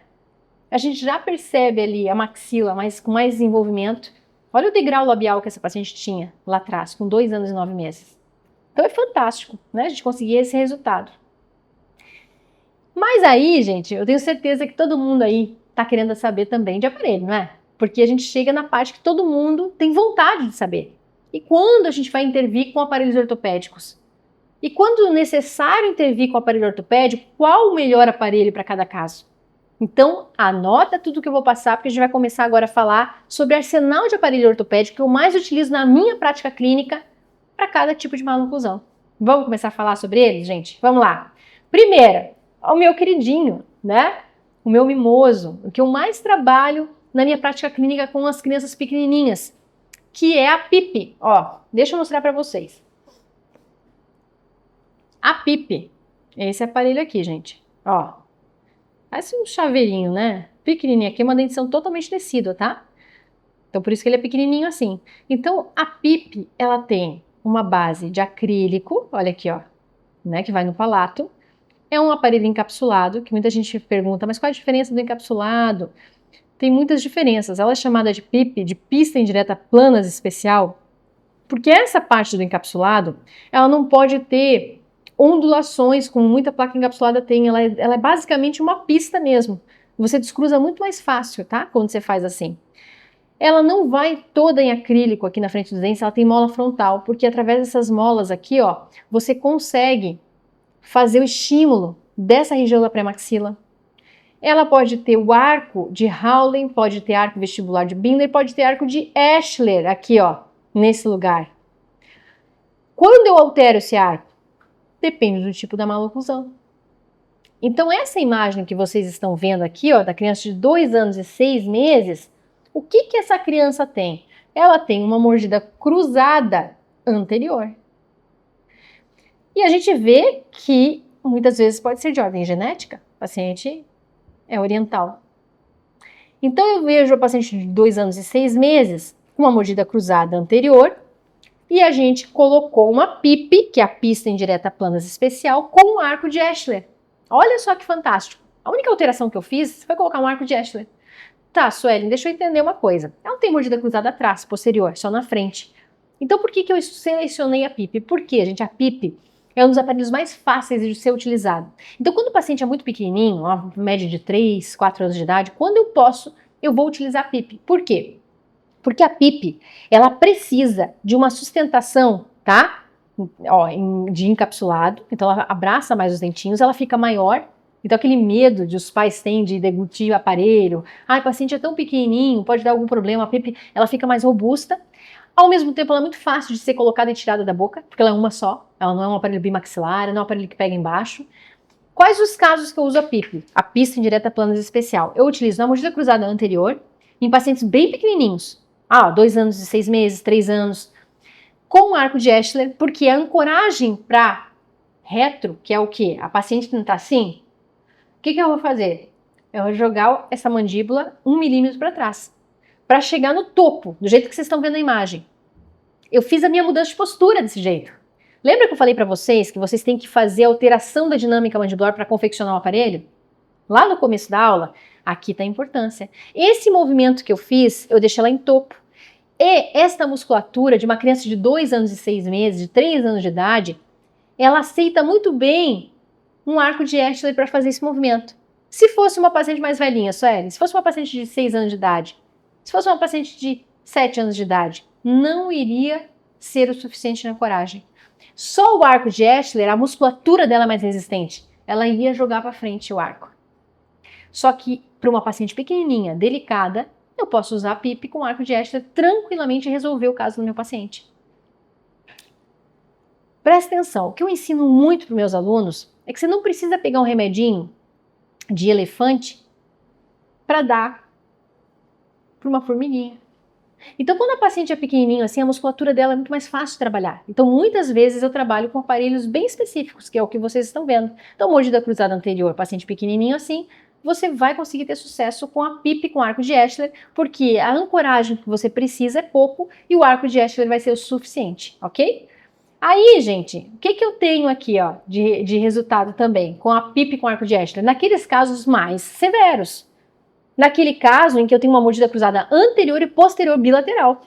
A gente já percebe ali a maxila com mais desenvolvimento. Olha o degrau labial que essa paciente tinha lá atrás, com 2 anos e 9 meses. Então é fantástico, né? A gente conseguir esse resultado. Mas aí, gente, eu tenho certeza que todo mundo aí tá querendo saber também de aparelho, não é? Porque a gente chega na parte que todo mundo tem vontade de saber. E quando a gente vai intervir com aparelhos ortopédicos? E quando necessário intervir com aparelho ortopédico, qual o melhor aparelho para cada caso? Então, anota tudo que eu vou passar, porque a gente vai começar agora a falar sobre arsenal de aparelho ortopédico que eu mais utilizo na minha prática clínica para cada tipo de maloclusão. Vamos começar a falar sobre eles, gente? Vamos lá. Primeiro, o meu queridinho, né? O meu mimoso, o que eu mais trabalho na minha prática clínica com as crianças pequenininhas, que é a PIP. Ó, deixa eu mostrar para vocês. A PIP, esse aparelho aqui, gente, ó. Parece um chaveirinho, né? Pequenininho aqui, uma dentição totalmente tecida, tá? Então, por isso que ele é pequenininho assim. Então, a PIP, ela tem uma base de acrílico, olha aqui, ó, né, que vai no palato. É um aparelho encapsulado, que muita gente pergunta, mas qual a diferença do encapsulado? Tem muitas diferenças. Ela é chamada de PIP, de pista indireta planas especial, porque essa parte do encapsulado, ela não pode ter ondulações, como muita placa encapsulada tem, ela é basicamente uma pista mesmo. Você descruza muito mais fácil, tá? Quando você faz assim. Ela não vai toda em acrílico aqui na frente dos dentes, ela tem mola frontal, porque através dessas molas aqui, ó, você consegue fazer o estímulo dessa região da pré-maxila. Ela pode ter o arco de Howling, pode ter arco vestibular de Binder, pode ter arco de Eschler aqui, ó, nesse lugar. Quando eu altero esse arco? Depende do tipo da maloclusão. Então, essa imagem que vocês estão vendo aqui, ó, da criança de 2 anos e 6 meses, o que essa criança tem? Ela tem uma mordida cruzada anterior. E a gente vê que muitas vezes pode ser de ordem genética. O paciente é oriental. Então, eu vejo a paciente de 2 anos e 6 meses com uma mordida cruzada anterior e a gente colocou uma PIP, que é a pista indireta planas especial, com um arco de Escher. Olha só que fantástico. A única alteração que eu fiz foi colocar um arco de Escher. Tá, Suelen, deixa eu entender uma coisa. Ela não tem mordida cruzada atrás, posterior, só na frente. Então por que eu selecionei a PIP? Porque, gente, a PIP é um dos aparelhos mais fáceis de ser utilizado. Então quando o paciente é muito pequenininho, uma média de 3, 4 anos de idade, quando eu posso, eu vou utilizar a PIP. Por quê? Porque a PIP, ela precisa de uma sustentação, tá? Ó, de encapsulado, então ela abraça mais os dentinhos, ela fica maior. Então aquele medo que os pais têm de deglutir o aparelho, o paciente é tão pequenininho, pode dar algum problema, a PIP, ela fica mais robusta. Ao mesmo tempo, ela é muito fácil de ser colocada e tirada da boca, porque ela é uma só, ela não é um aparelho bimaxilar, não é um aparelho que pega embaixo. Quais os casos que eu uso a PIP? A pista indireta planas especial. Eu utilizo na mordida cruzada anterior, em pacientes bem pequenininhos, 2 anos e 6 meses, 3 anos, com arco de Escher, porque a ancoragem para retro, que é o quê? A paciente que não está assim, o que eu vou fazer? Eu vou jogar essa mandíbula 1 milímetro para trás, para chegar no topo, do jeito que vocês estão vendo a imagem. Eu fiz a minha mudança de postura desse jeito. Lembra que eu falei para vocês que vocês têm que fazer a alteração da dinâmica mandibular para confeccionar o aparelho? Lá no começo da aula, aqui está a importância. Esse movimento que eu fiz, eu deixei ela em topo. E esta musculatura de uma criança de 2 anos e 6 meses, de 3 anos de idade, ela aceita muito bem um arco de Escher para fazer esse movimento. Se fosse uma paciente mais velhinha, Sueli, se fosse uma paciente de 6 anos de idade, se fosse uma paciente de 7 anos de idade, não iria ser o suficiente na ancoragem. Só o arco de Escher, a musculatura dela é mais resistente. Ela iria jogar para frente o arco. Só que para uma paciente pequenininha, delicada, eu posso usar a PIP com arco de Escher tranquilamente e resolver o caso do meu paciente. Presta atenção, o que eu ensino muito para os meus alunos é que você não precisa pegar um remedinho de elefante para dar para uma formiguinha. Então, quando a paciente é pequenininha assim, a musculatura dela é muito mais fácil de trabalhar. Então, muitas vezes eu trabalho com aparelhos bem específicos, que é o que vocês estão vendo. Então, mordida cruzada anterior, paciente pequenininho assim, você vai conseguir ter sucesso com a PIP com arco de Escher, porque a ancoragem que você precisa é pouco e o arco de Escher vai ser o suficiente, ok? Aí, gente, o que eu tenho aqui de resultado também com a PIP com arco de Escher? Naqueles casos mais severos. Naquele caso em que eu tenho uma mordida cruzada anterior e posterior bilateral.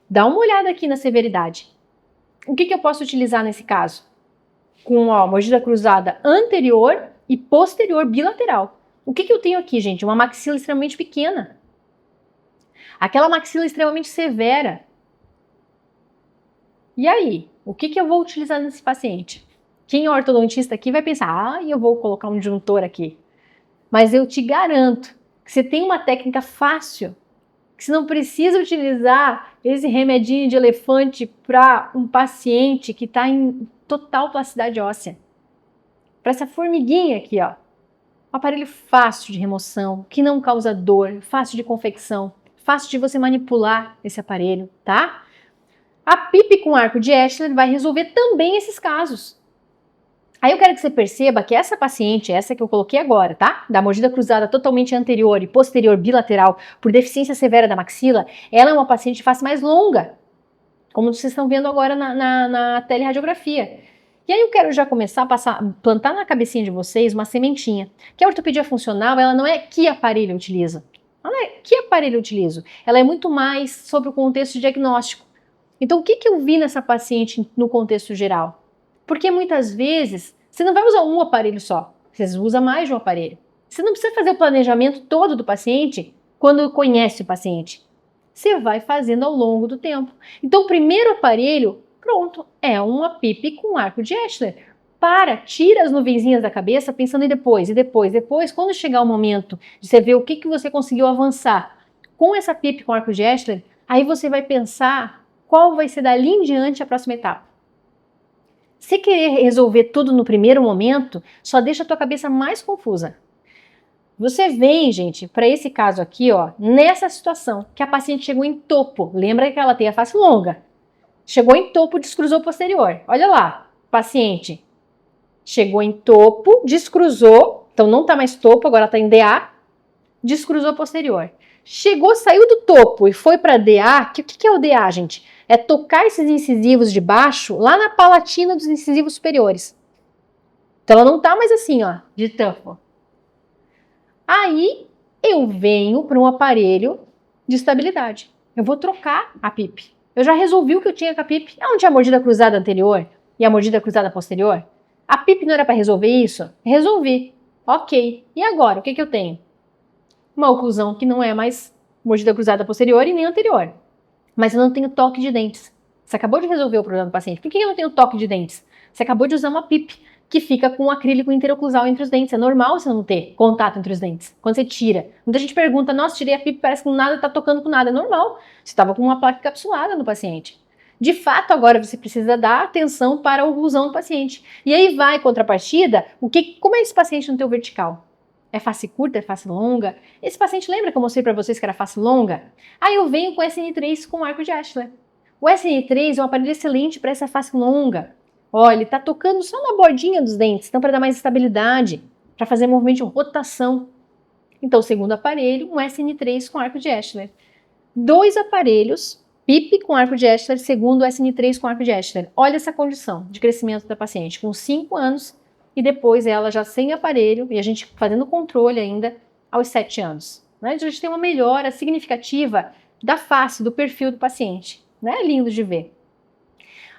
Dá uma olhada aqui na severidade. O que eu posso utilizar nesse caso? Com mordida cruzada anterior e posterior bilateral. O que eu tenho aqui, gente? Uma maxila extremamente pequena. Aquela maxila extremamente severa. E aí? O que eu vou utilizar nesse paciente? Quem é ortodontista aqui vai pensar, eu vou colocar um disjuntor aqui. Mas eu te garanto que você tem uma técnica fácil, que você não precisa utilizar esse remedinho de elefante para um paciente que está em total plasticidade óssea. Para essa formiguinha aqui, um aparelho fácil de remoção, que não causa dor, fácil de confecção, fácil de você manipular esse aparelho, tá? A PIP com arco de Escher vai resolver também esses casos. Aí eu quero que você perceba que essa paciente, essa que eu coloquei agora, tá? Da mordida cruzada totalmente anterior e posterior bilateral por deficiência severa da maxila, ela é uma paciente de face mais longa, como vocês estão vendo agora na teleradiografia. E aí eu quero já começar a plantar na cabecinha de vocês uma sementinha, que a ortopedia funcional, ela não é que aparelho eu utilizo. Ela é que aparelho eu utilizo. Ela é muito mais sobre o contexto diagnóstico. Então o que eu vi nessa paciente no contexto geral? Porque muitas vezes você não vai usar um aparelho só, você usa mais de um aparelho. Você não precisa fazer o planejamento todo do paciente quando conhece o paciente. Você vai fazendo ao longo do tempo. Então o primeiro aparelho, pronto, é uma PIP com arco de Escher. Tira as nuvenzinhas da cabeça pensando em depois, quando chegar o momento de você ver o que você conseguiu avançar com essa PIP com arco de Escher, aí você vai pensar qual vai ser dali em diante a próxima etapa. Se querer resolver tudo no primeiro momento, só deixa a tua cabeça mais confusa. Você vem, gente, para esse caso aqui, nessa situação, que a paciente chegou em topo. Lembra que ela tem a face longa. Chegou em topo, descruzou posterior. Olha lá, paciente. Chegou em topo, descruzou, então não está mais topo, agora está em DA, descruzou posterior. Chegou, saiu do topo e foi para DA, o que é o DA, gente? é tocar esses incisivos de baixo lá na palatina dos incisivos superiores. Então ela não tá mais assim, ó, de tampo. Aí eu venho para um aparelho de estabilidade. Eu vou trocar a PIP. Eu já resolvi o que eu tinha com a PIP. Eu não tinha a mordida cruzada anterior e a mordida cruzada posterior? A PIP não era para resolver isso? Resolvi. Ok. E agora, o que eu tenho? Uma oclusão que não é mais mordida cruzada posterior e nem anterior. Mas eu não tenho toque de dentes. Você acabou de resolver o problema do paciente. Por que eu não tenho toque de dentes? Você acabou de usar uma PIP que fica com um acrílico interoclusal entre os dentes. É normal você não ter contato entre os dentes. Quando você tira. Muita gente pergunta, nossa, tirei a PIP, parece que nada está tocando com nada. É normal. Você estava com uma placa encapsulada no paciente. De fato, agora você precisa dar atenção para a oclusão do paciente. E aí vai, contrapartida, como é esse paciente no teu vertical? É face curta, é face longa? Esse paciente, lembra que eu mostrei para vocês que era face longa? Aí eu venho com o SN3 com arco de Ashler. O SN3 é um aparelho excelente para essa face longa. Olha, ele está tocando só na bordinha dos dentes, então para dar mais estabilidade, para fazer movimento de rotação. Então, o segundo aparelho, um SN3 com arco de Ashler. 2 aparelhos, PIP com arco de Ashler, segundo SN3 com arco de Ashler. Olha essa condição de crescimento da paciente, com 5 anos, e depois ela já sem aparelho, e a gente fazendo controle ainda aos 7 anos. Né? Então, a gente tem uma melhora significativa da face, do perfil do paciente. Né? Lindo de ver.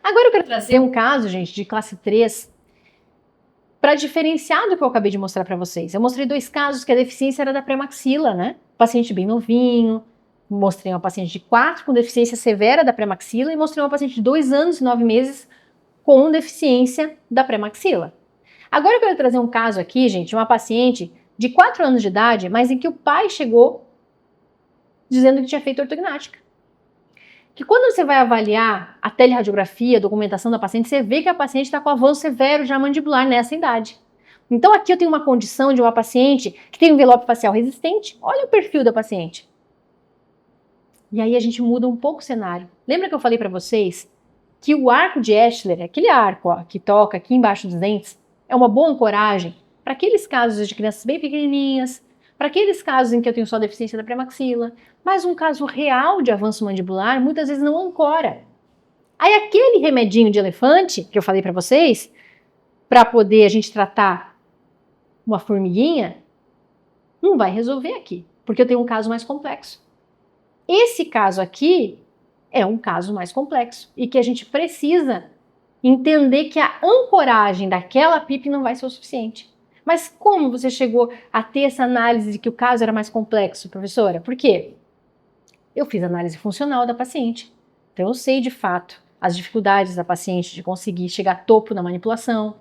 Agora eu quero trazer um caso, gente, de classe 3, para diferenciar do que eu acabei de mostrar para vocês. Eu mostrei 2 casos que a deficiência era da pré-maxila, né? Paciente bem novinho, mostrei uma paciente de 4 com deficiência severa da pré-maxila e mostrei uma paciente de 2 anos e 9 meses com deficiência da pré-maxila. Agora eu quero trazer um caso aqui, gente, uma paciente de 4 anos de idade, mas em que o pai chegou dizendo que tinha feito ortognática. Que quando você vai avaliar a teleradiografia, a documentação da paciente, você vê que a paciente está com avanço severo já mandibular nessa idade. Então aqui eu tenho uma condição de uma paciente que tem um envelope facial resistente. Olha o perfil da paciente. E aí a gente muda um pouco o cenário. Lembra que eu falei para vocês que o arco de Ashler, aquele arco ó, que toca aqui embaixo dos dentes, é uma boa ancoragem para aqueles casos de crianças bem pequenininhas, para aqueles casos em que eu tenho só deficiência da pré-maxila, mas um caso real de avanço mandibular muitas vezes não ancora. Aí aquele remedinho de elefante que eu falei para vocês, para poder a gente tratar uma formiguinha, não vai resolver aqui, porque eu tenho um caso mais complexo. Esse caso aqui é um caso mais complexo e que a gente precisa entender que a ancoragem daquela PIP não vai ser o suficiente. Mas como você chegou a ter essa análise de que o caso era mais complexo, professora? Por quê? Eu fiz análise funcional da paciente. Então eu sei de fato as dificuldades da paciente de conseguir chegar a topo na manipulação.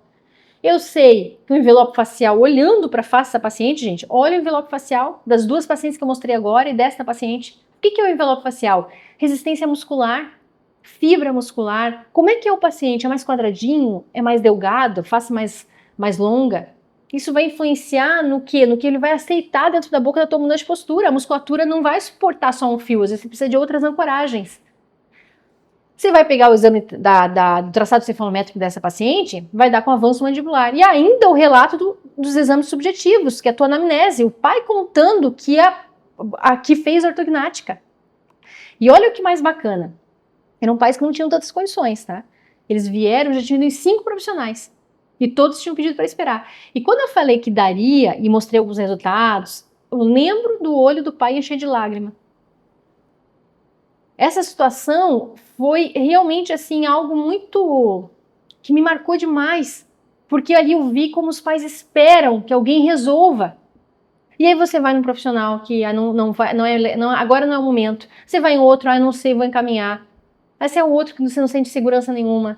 Eu sei que o envelope facial, olhando para a face da paciente, gente, olha o envelope facial das 2 pacientes que eu mostrei agora e desta paciente. O que é o envelope facial? Resistência muscular, fibra muscular. Como é que é o paciente? É mais quadradinho? É mais delgado? Face mais longa? Isso vai influenciar no quê? No que ele vai aceitar dentro da boca da tua mudança de postura. A musculatura não vai suportar só um fio, às vezes você precisa de outras ancoragens. Você vai pegar o exame do traçado cefalométrico dessa paciente, vai dar com avanço mandibular. E ainda o relato dos exames subjetivos, que é a tua anamnese, o pai contando que que fez ortognática. E olha o que mais bacana. Eram pais que não tinham tantas condições, tá? Eles vieram, já tinham 5 profissionais. E todos tinham pedido para esperar. E quando eu falei que daria e mostrei alguns resultados, eu lembro do olho do pai encher de lágrima. Essa situação foi realmente assim algo muito que me marcou demais, porque ali eu vi como os pais esperam que alguém resolva. E aí você vai num profissional que agora não é o momento. Você vai em outro, não sei, vou encaminhar. Aí você é o outro que você não sente segurança nenhuma.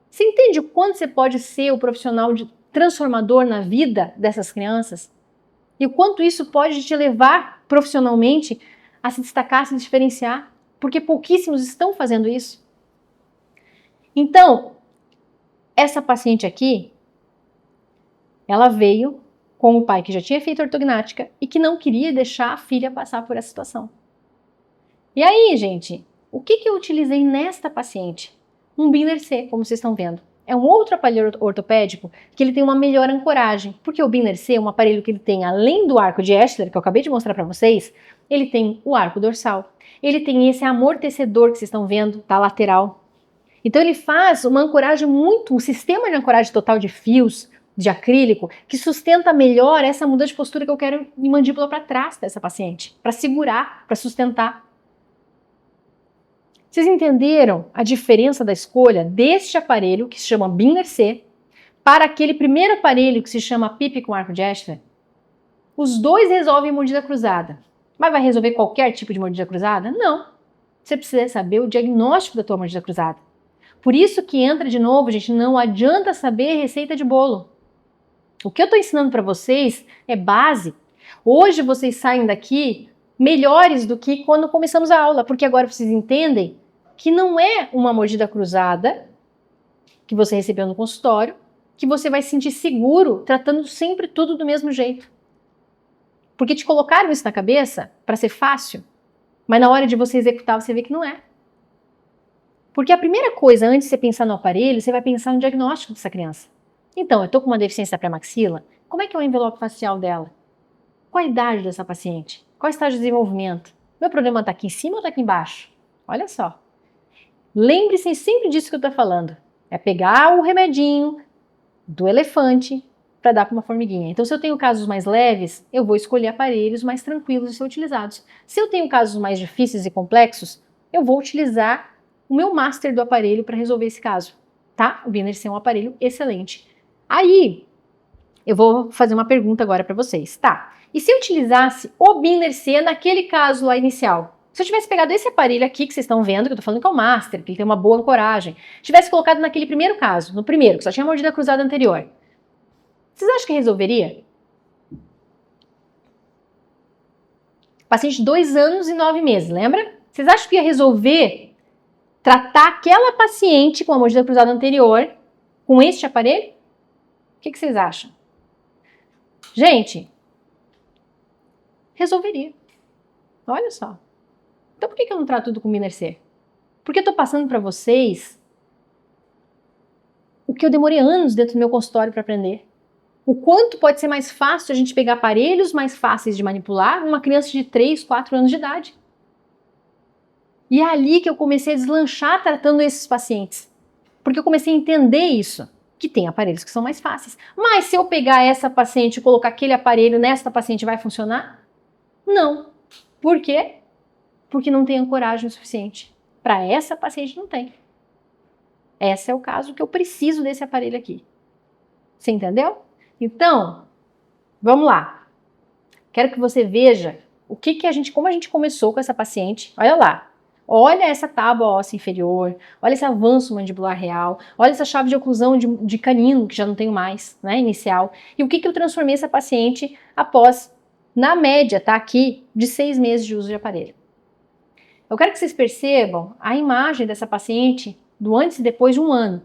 Você entende o quanto você pode ser o profissional transformador na vida dessas crianças? E o quanto isso pode te levar profissionalmente a se destacar, a se diferenciar? Porque pouquíssimos estão fazendo isso. Então, essa paciente aqui, ela veio com o pai que já tinha feito ortognática e que não queria deixar a filha passar por essa situação. E aí, gente, o que eu utilizei nesta paciente? Um Binder C, como vocês estão vendo. É um outro aparelho ortopédico que ele tem uma melhor ancoragem, porque o Binder C é um aparelho que ele tem, além do arco de Ashler, que eu acabei de mostrar para vocês, ele tem o arco dorsal, ele tem esse amortecedor que vocês estão vendo, tá lateral. Então ele faz uma ancoragem um sistema de ancoragem total de fios de acrílico que sustenta melhor essa mudança de postura que eu quero de mandíbula para trás dessa paciente, para segurar, para sustentar. Vocês entenderam a diferença da escolha deste aparelho, que se chama Binner-C, para aquele primeiro aparelho que se chama PIP com arco de Escher? Os dois resolvem mordida cruzada. Mas vai resolver qualquer tipo de mordida cruzada? Não. Você precisa saber o diagnóstico da tua mordida cruzada. Por isso que entra de novo, gente, não adianta saber receita de bolo. O que eu estou ensinando para vocês é base. Hoje vocês saem daqui melhores do que quando começamos a aula, porque agora vocês entendem que não é uma mordida cruzada que você recebeu no consultório, que você vai se sentir seguro tratando sempre tudo do mesmo jeito. Porque te colocaram isso na cabeça para ser fácil, mas na hora de você executar você vê que não é. Porque a primeira coisa, antes de você pensar no aparelho, você vai pensar no diagnóstico dessa criança. Então, eu estou com uma deficiência da pré-maxila, como é que é o envelope facial dela? Qual a idade dessa paciente? Qual o estágio de desenvolvimento? Meu problema está aqui em cima ou está aqui embaixo? Olha só. Lembre-se sempre disso que eu estou falando. É pegar o remedinho do elefante para dar para uma formiguinha. Então, se eu tenho casos mais leves, eu vou escolher aparelhos mais tranquilos de ser utilizados. Se eu tenho casos mais difíceis e complexos, eu vou utilizar o meu master do aparelho para resolver esse caso, tá? O Binner-C é um aparelho excelente. Aí, eu vou fazer uma pergunta agora para vocês, tá? E se eu utilizasse o Binner-C naquele caso lá inicial? Se eu tivesse pegado esse aparelho aqui que vocês estão vendo, que eu tô falando que é o master, que ele tem uma boa ancoragem, tivesse colocado naquele primeiro caso, no primeiro, que só tinha mordida cruzada anterior, vocês acham que resolveria? Paciente de 2 anos e 9 meses, lembra? Vocês acham que ia resolver tratar aquela paciente com a mordida cruzada anterior com este aparelho? O que vocês acham? Gente, resolveria. Olha só. Então por que eu não trato tudo com Binner-C? Porque eu estou passando para vocês o que eu demorei anos dentro do meu consultório para aprender. O quanto pode ser mais fácil a gente pegar aparelhos mais fáceis de manipular numa criança de 3, 4 anos de idade. E é ali que eu comecei a deslanchar tratando esses pacientes. Porque eu comecei a entender isso, que tem aparelhos que são mais fáceis. Mas se eu pegar essa paciente e colocar aquele aparelho nesta paciente, vai funcionar? Não. Por quê? Porque não tem ancoragem o suficiente. Para essa paciente não tem. Esse é o caso que eu preciso desse aparelho aqui. Você entendeu? Então, vamos lá. Quero que você veja como a gente começou com essa paciente. Olha lá. Olha essa tábua óssea inferior, olha esse avanço mandibular real, olha essa chave de oclusão de canino, que já não tenho mais, né, inicial. E o que eu transformei essa paciente após, na média, tá aqui, de 6 meses de uso de aparelho. Eu quero que vocês percebam a imagem dessa paciente do antes e depois de 1 ano.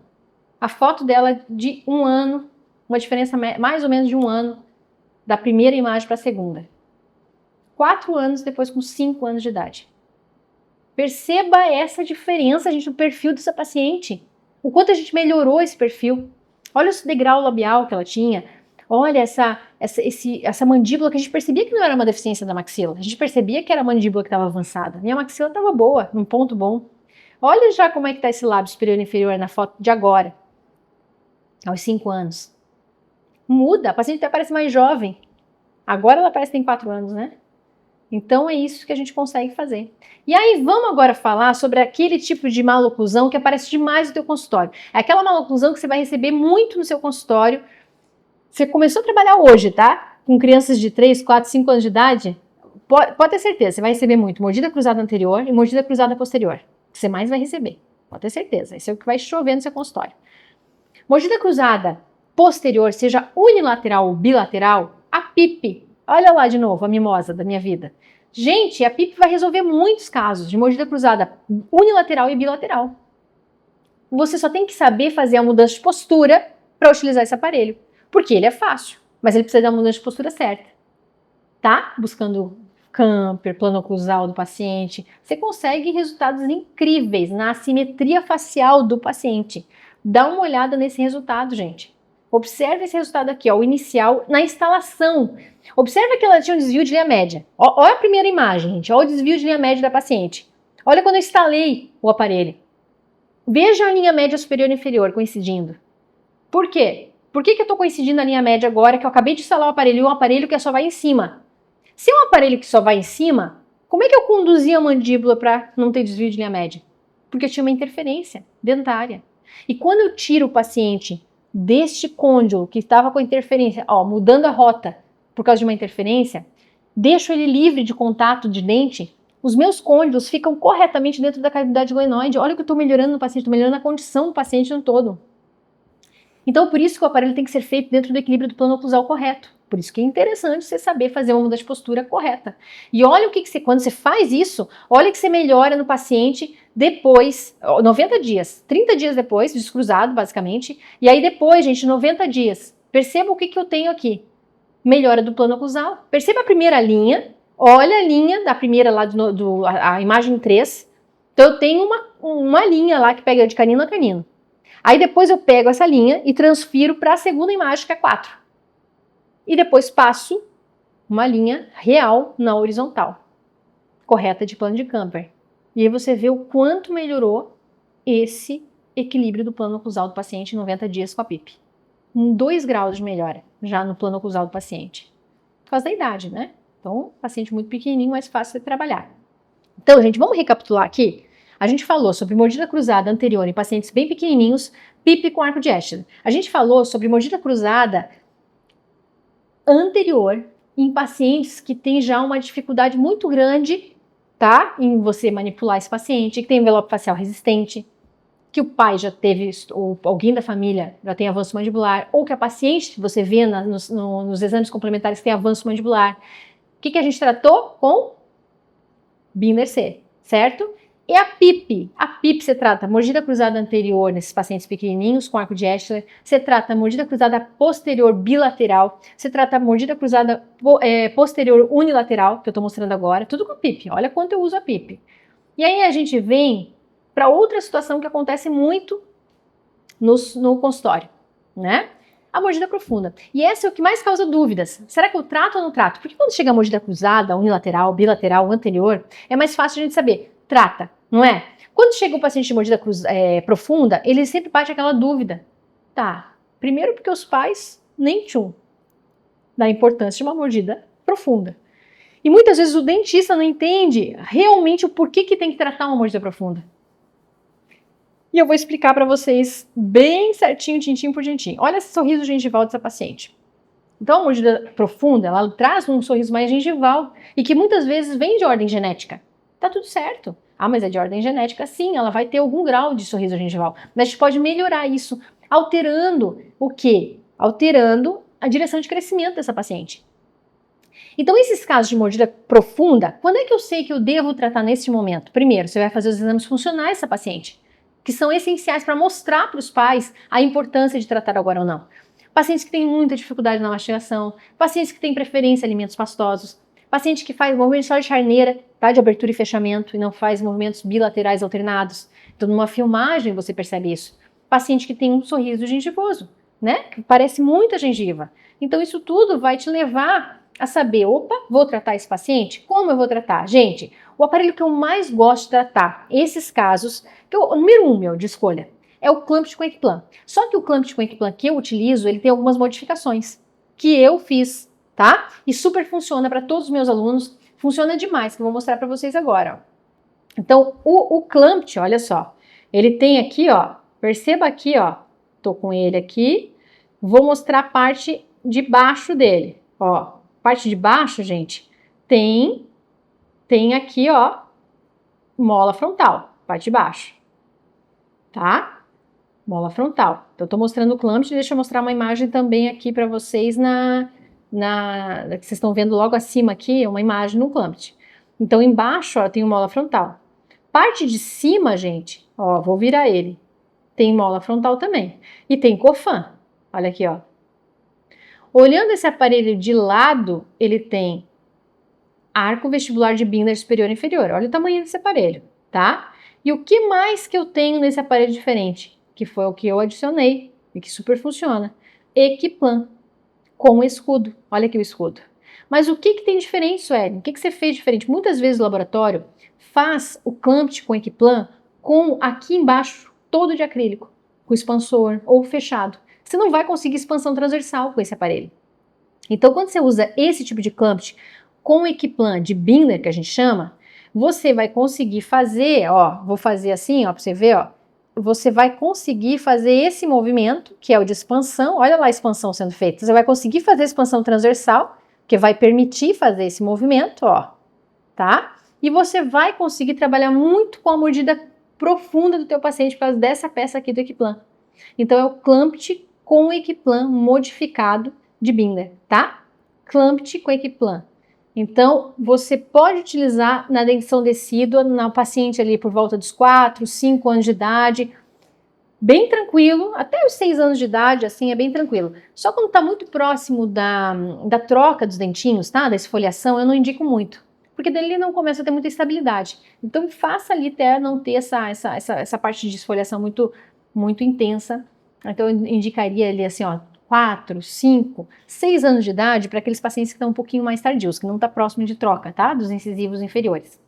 A foto dela de 1 ano, uma diferença mais ou menos de 1 ano da primeira imagem para a segunda. 4 anos depois, com 5 anos de idade. Perceba essa diferença, gente, no perfil dessa paciente. O quanto a gente melhorou esse perfil. Olha esse degrau labial que ela tinha. Olha essa mandíbula que a gente percebia que não era uma deficiência da maxila. A gente percebia que era a mandíbula que estava avançada. Minha maxila estava boa, num ponto bom. Olha já como é que está esse lábio superior e inferior na foto de agora. Aos 5 anos. Muda, a paciente até parece mais jovem. Agora ela parece que tem 4 anos, né? Então é isso que a gente consegue fazer. E aí vamos agora falar sobre aquele tipo de maloclusão que aparece demais no teu consultório. É aquela maloclusão que você vai receber muito no seu consultório. Você começou a trabalhar hoje, tá? Com crianças de 3, 4, 5 anos de idade, pode ter certeza, você vai receber muito mordida cruzada anterior e mordida cruzada posterior. Que você mais vai receber, pode ter certeza. Esse é o que vai chover no seu consultório. Mordida cruzada posterior, seja unilateral ou bilateral, a PIP. Olha lá de novo a mimosa da minha vida. Gente, a PIP vai resolver muitos casos de mordida cruzada unilateral e bilateral. Você só tem que saber fazer a mudança de postura para utilizar esse aparelho. Porque ele é fácil, mas ele precisa da mudança de postura certa. Tá? Buscando camper, plano oclusal do paciente. Você consegue resultados incríveis na assimetria facial do paciente. Dá uma olhada nesse resultado, gente. Observe esse resultado aqui, ó, o inicial na instalação. Observa que ela tinha um desvio de linha média. Olha a primeira imagem, gente. Olha o desvio de linha média da paciente. Olha quando eu instalei o aparelho. Veja a linha média superior e inferior coincidindo. Por quê? Por que eu estou coincidindo a linha média agora que eu acabei de instalar o aparelho e um aparelho que só vai em cima? Se é um aparelho que só vai em cima, como é que eu conduzi a mandíbula para não ter desvio de linha média? Porque eu tinha uma interferência dentária. E quando eu tiro o paciente deste côndilo que estava com interferência, ó, mudando a rota por causa de uma interferência, deixo ele livre de contato de dente, os meus côndilos ficam corretamente dentro da cavidade glenoide. Olha o que eu estou melhorando no paciente, estou melhorando a condição do paciente no todo. Então, por isso que o aparelho tem que ser feito dentro do equilíbrio do plano oclusal correto. Por isso que é interessante você saber fazer uma mudança de postura correta. E olha o que você, quando você faz isso, olha que você melhora no paciente depois, 90 dias, 30 dias depois, descruzado basicamente, e aí depois, gente, 90 dias. Perceba o que eu tenho aqui. Melhora do plano oclusal. Perceba a primeira linha, olha a linha da primeira lá, a imagem 3. Então eu tenho uma linha lá que pega de canino a canino. Aí depois eu pego essa linha e transfiro para a segunda imagem, que é 4. E depois passo uma linha real na horizontal, correta de plano de Camper. E aí você vê o quanto melhorou esse equilíbrio do plano oclusal do paciente em 90 dias com a PIP. 2 graus de melhora já no plano oclusal do paciente. Por causa da idade, né? Então, paciente muito pequenininho, mais fácil de trabalhar. Então, gente, vamos recapitular aqui? A gente falou sobre mordida cruzada anterior em pacientes bem pequenininhos, PIP com arco de Escher. A gente falou sobre mordida cruzada anterior em pacientes que têm já uma dificuldade muito grande, tá? Em você manipular esse paciente, que tem envelope facial resistente, que o pai já teve, ou alguém da família já tem avanço mandibular, ou que a paciente, você vê nos exames complementares, tem avanço mandibular. O que a gente tratou? Com Binder C, certo? E a PIP? A PIP você trata mordida cruzada anterior nesses pacientes pequenininhos com arco de Escher, você trata mordida cruzada posterior bilateral, você trata mordida cruzada posterior unilateral, que eu estou mostrando agora, tudo com PIP. Olha quanto eu uso a PIP. E aí a gente vem para outra situação que acontece muito no consultório, né? A mordida profunda. E essa é o que mais causa dúvidas. Será que eu trato ou não trato? Porque quando chega a mordida cruzada, unilateral, bilateral, anterior, é mais fácil a gente saber. Trata, não é? Quando chega o paciente de mordida profunda, ele sempre bate aquela dúvida. Tá, primeiro porque os pais nem tchum da importância de uma mordida profunda. E muitas vezes o dentista não entende realmente o porquê que tem que tratar uma mordida profunda. E eu vou explicar para vocês bem certinho, tintim por tintim. Olha esse sorriso gengival dessa paciente. Então, a mordida profunda, ela traz um sorriso mais gengival e que muitas vezes vem de ordem genética. Tá tudo certo. Ah, mas é de ordem genética? Sim, ela vai ter algum grau de sorriso gengival. Mas a gente pode melhorar isso alterando o quê? Alterando a direção de crescimento dessa paciente. Então, esses casos de mordida profunda, quando é que eu sei que eu devo tratar nesse momento? Primeiro, você vai fazer os exames funcionais dessa paciente, que são essenciais para mostrar para os pais a importância de tratar agora ou não. Pacientes que têm muita dificuldade na mastigação, pacientes que têm preferência a alimentos pastosos, paciente que faz movimento só de charneira, tá, de abertura e fechamento, e não faz movimentos bilaterais alternados. Então, numa filmagem você percebe isso. Paciente que tem um sorriso gengivoso, né, que parece muita gengiva. Então, isso tudo vai te levar a saber, opa, vou tratar esse paciente? Como eu vou tratar? Gente, o aparelho que eu mais gosto de tratar, esses casos, o número 1 meu de escolha, é o Clampit com Equiplan. Só que o Clampit com Equiplan que eu utilizo, ele tem algumas modificações que eu fiz, tá? E super funciona para todos os meus alunos, funciona demais, que eu vou mostrar para vocês agora, ó. Então, o Clampit, olha só, ele tem aqui, ó, perceba aqui, ó, tô com ele aqui, vou mostrar a parte de baixo dele, ó. Parte de baixo, gente, tem aqui, ó, mola frontal, parte de baixo, tá? Mola frontal. Então, eu tô mostrando o Clampit, deixa eu mostrar uma imagem também aqui para vocês que vocês estão vendo logo acima aqui, é uma imagem no Clampit. Então, embaixo, ó, tem mola frontal. Parte de cima, gente, ó, vou virar ele, tem mola frontal também. E tem Cofan, olha aqui, ó. Olhando esse aparelho de lado, ele tem arco vestibular de Binder superior e inferior. Olha o tamanho desse aparelho, tá? E o que mais que eu tenho nesse aparelho diferente? Que foi o que eu adicionei e que super funciona. Equiplan, com escudo. Olha aqui o escudo. Mas o que tem diferente, Suelen? O que você fez diferente? Muitas vezes o laboratório faz o clamp com Equiplan com aqui embaixo todo de acrílico, com expansor ou fechado. Você não vai conseguir expansão transversal com esse aparelho. Então, quando você usa esse tipo de clamp com Equiplan de Binder, que a gente chama, você vai conseguir fazer, ó, vou fazer assim, ó, para você ver, ó, você vai conseguir fazer esse movimento, que é o de expansão, olha lá a expansão sendo feita, você vai conseguir fazer a expansão transversal, que vai permitir fazer esse movimento, ó, tá? E você vai conseguir trabalhar muito com a mordida profunda do teu paciente por causa dessa peça aqui do Equiplan. Então, é o Clampt com Equiplan modificado de Binder, tá? Clampt com Equiplan. Então, você pode utilizar na dentição decídua, na paciente ali por volta dos 4, 5 anos de idade, bem tranquilo, até os 6 anos de idade, assim, é bem tranquilo. Só quando tá muito próximo da troca dos dentinhos, tá? Da esfoliação, eu não indico muito, porque daí ele não começa a ter muita estabilidade. Então, faça ali até não ter essa parte de esfoliação muito intensa. Então, eu indicaria ali assim, ó, 4, 5, 6 anos de idade para aqueles pacientes que estão um pouquinho mais tardios, que não está próximo de troca, tá? Dos incisivos inferiores.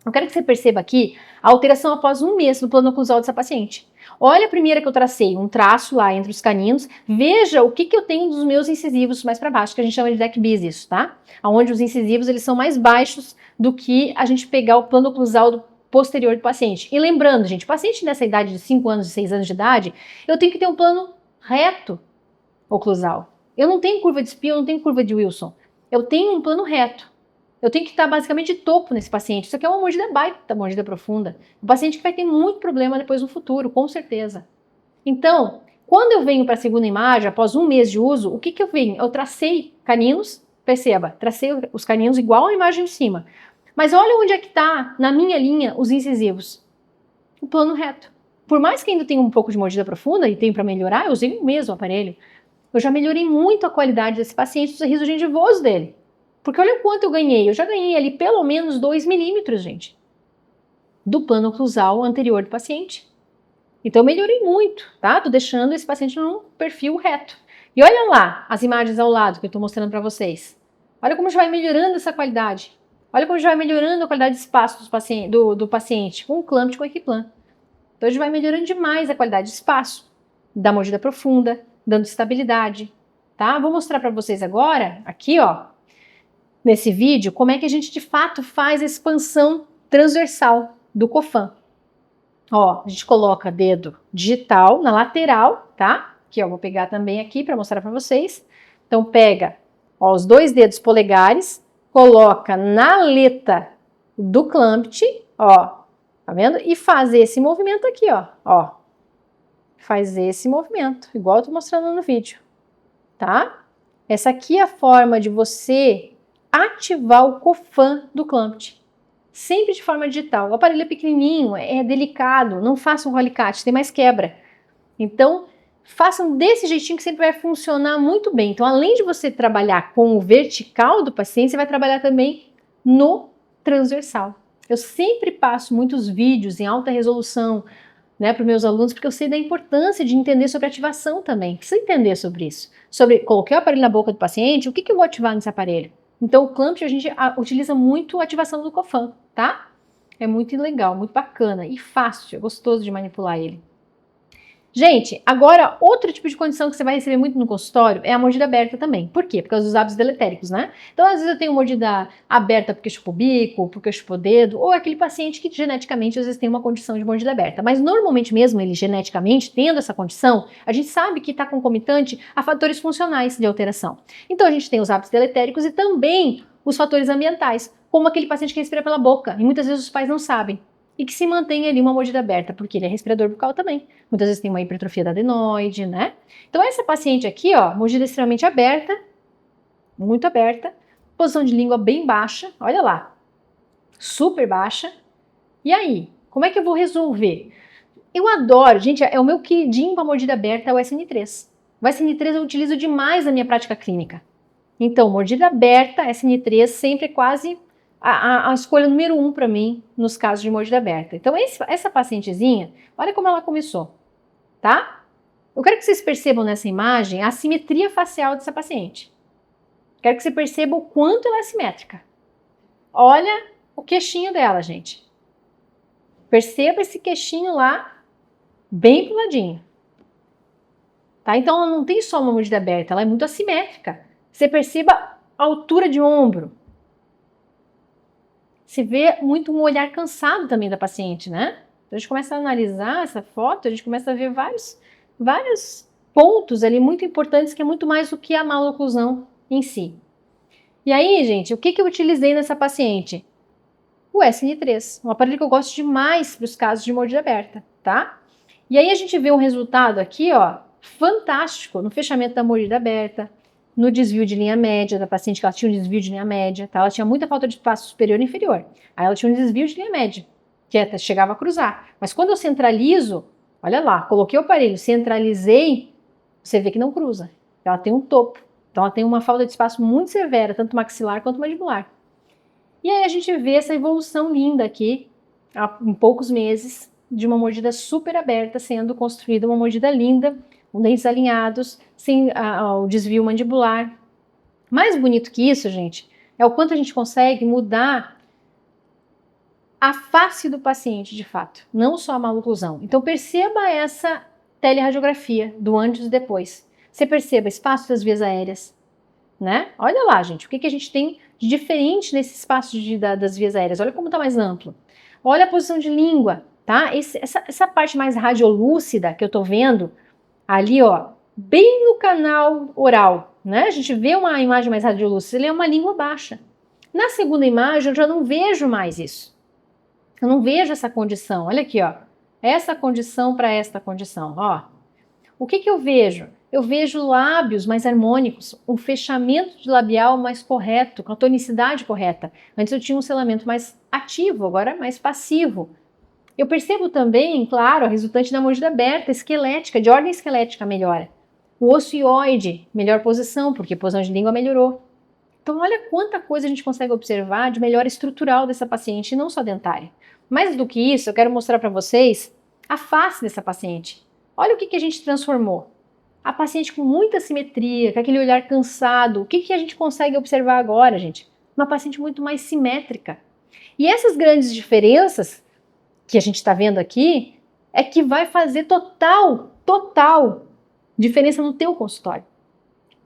Eu quero que você perceba aqui a alteração após um mês do plano oclusal dessa paciente. Olha a primeira que eu tracei, um traço lá entre os caninos. Veja o que eu tenho dos meus incisivos mais para baixo, que a gente chama de deck bis, isso, tá? Onde os incisivos eles são mais baixos do que a gente pegar o plano oclusal do posterior do paciente. E lembrando, gente, paciente nessa idade de 5 anos e 6 anos de idade, eu tenho que ter um plano reto oclusal. Eu não tenho curva de Spear, eu não tenho curva de Wilson. Eu tenho um plano reto. Eu tenho que estar basicamente de topo nesse paciente. Isso aqui é uma mordida baita, mordida profunda. Um paciente que vai ter muito problema depois no futuro, com certeza. Então, quando eu venho para a segunda imagem, após um mês de uso, o que eu venho? Eu tracei caninos, perceba, tracei os caninos igual à imagem de cima. Mas olha onde é que está, na minha linha, os incisivos. O plano reto. Por mais que ainda tenha um pouco de mordida profunda e tenho para melhorar, eu usei o mesmo aparelho. Eu já melhorei muito a qualidade desse paciente, do sorriso gengivoso dele. Porque olha o quanto eu ganhei. Eu já ganhei ali pelo menos 2 milímetros, gente, do plano oclusal anterior do paciente. Então eu melhorei muito, tá? Tô deixando esse paciente num perfil reto. E olha lá as imagens ao lado que eu tô mostrando para vocês. Olha como já vai melhorando essa qualidade. Olha como já vai melhorando a qualidade de espaço do paciente com o Clampt com o Equiplan. Então já vai melhorando demais a qualidade de espaço, da mordida profunda, dando estabilidade, tá? Vou mostrar para vocês agora, aqui, ó, nesse vídeo, como é que a gente de fato faz a expansão transversal do Cofan. Ó, a gente coloca dedo digital na lateral, tá? Que eu vou pegar também aqui para mostrar para vocês. Então pega, ó, os 2 dedos polegares, coloca na aleta do Clampt, ó, tá vendo? E faz esse movimento aqui, ó. Faz esse movimento, igual eu tô mostrando no vídeo, tá? Essa aqui é a forma de você ativar o Cofan do Clampt. Sempre de forma digital. O aparelho é pequenininho, é delicado, não façam um alicate, tem mais quebra. Então, façam desse jeitinho que sempre vai funcionar muito bem. Então, além de você trabalhar com o vertical do paciente, você vai trabalhar também no transversal. Eu sempre passo muitos vídeos em alta resolução, né, para os meus alunos, porque eu sei da importância de entender sobre ativação também. Precisa entender sobre isso. Sobre, coloquei o aparelho na boca do paciente, o que eu vou ativar nesse aparelho? Então, o Clampt a gente utiliza muito a ativação do Cofan, tá? É muito legal, muito bacana e fácil, é gostoso de manipular ele. Gente, agora outro tipo de condição que você vai receber muito no consultório é a mordida aberta também. Por quê? Por causa dos hábitos deletéricos, né? Então, às vezes eu tenho mordida aberta porque chupo o bico, porque eu chupo o dedo, ou aquele paciente que geneticamente às vezes tem uma condição de mordida aberta. Mas normalmente mesmo ele geneticamente tendo essa condição, a gente sabe que está concomitante a fatores funcionais de alteração. Então, a gente tem os hábitos deletéricos e também os fatores ambientais, como aquele paciente que respira pela boca, e muitas vezes os pais não sabem. E que se mantém ali uma mordida aberta, porque ele é respirador bucal também. Muitas vezes tem uma hipertrofia da adenoide, né? Então essa paciente aqui, ó, mordida extremamente aberta, muito aberta, posição de língua bem baixa, olha lá, super baixa. E aí, como é que eu vou resolver? Eu adoro, gente, é o meu queridinho para mordida aberta é o SN3. O SN3 eu utilizo demais na minha prática clínica. Então, mordida aberta, SN3 sempre é quase a escolha número 1 para mim nos casos de mordida aberta. Então, essa pacientezinha, olha como ela começou, tá? Eu quero que vocês percebam nessa imagem a simetria facial dessa paciente. Quero que você perceba o quanto ela é simétrica. Olha o queixinho dela, gente. Perceba esse queixinho lá, bem pro ladinho. Tá? Então ela não tem só uma mordida aberta, ela é muito assimétrica. Você perceba a altura de ombro. Você vê muito um olhar cansado também da paciente, né? Então a gente começa a analisar essa foto, a gente começa a ver vários pontos ali muito importantes, que é muito mais do que a maloclusão em si. E aí, gente, o que eu utilizei nessa paciente? O SN3, um aparelho que eu gosto demais para os casos de mordida aberta, tá? E aí a gente vê um resultado aqui, ó, fantástico no fechamento da mordida aberta, no desvio de linha média da paciente, que ela tinha um desvio de linha média, tá? Ela tinha muita falta de espaço superior e inferior. Aí ela tinha um desvio de linha média, que até chegava a cruzar. Mas quando eu centralizo, olha lá, coloquei o aparelho, centralizei, você vê que não cruza. Ela tem um topo. Então ela tem uma falta de espaço muito severa, tanto maxilar quanto mandibular. E aí a gente vê essa evolução linda aqui, em poucos meses, de uma mordida super aberta sendo construída, uma mordida linda, com dentes alinhados, sem o desvio mandibular. Mais bonito que isso, gente, é o quanto a gente consegue mudar a face do paciente, de fato, não só a maloclusão. Então perceba essa teleradiografia do antes e depois. Você perceba espaço das vias aéreas, né? Olha lá, gente, o que a gente tem de diferente nesse espaço das vias aéreas. Olha como está mais amplo. Olha a posição de língua, tá? Essa parte mais radiolúcida que eu tô vendo ali, ó, bem no canal oral, né? A gente vê uma imagem mais radiolúcida, ele é uma língua baixa. Na segunda imagem, eu já não vejo mais isso. Eu não vejo essa condição. Olha aqui, ó. Essa condição para esta condição, ó. O que eu vejo? Eu vejo lábios mais harmônicos, um fechamento de labial mais correto, com a tonicidade correta. Antes eu tinha um selamento mais ativo, agora mais passivo. Eu percebo também, claro, a resultante da mordida aberta, esquelética, de ordem esquelética melhora. O osso ióide, melhor posição, porque a posição de língua melhorou. Então olha quanta coisa a gente consegue observar de melhora estrutural dessa paciente, e não só dentária. Mais do que isso, eu quero mostrar para vocês a face dessa paciente. Olha o que a gente transformou. A paciente com muita simetria, com aquele olhar cansado. O que a gente consegue observar agora, gente? Uma paciente muito mais simétrica. E essas grandes diferenças que a gente está vendo aqui é que vai fazer total diferença no teu consultório.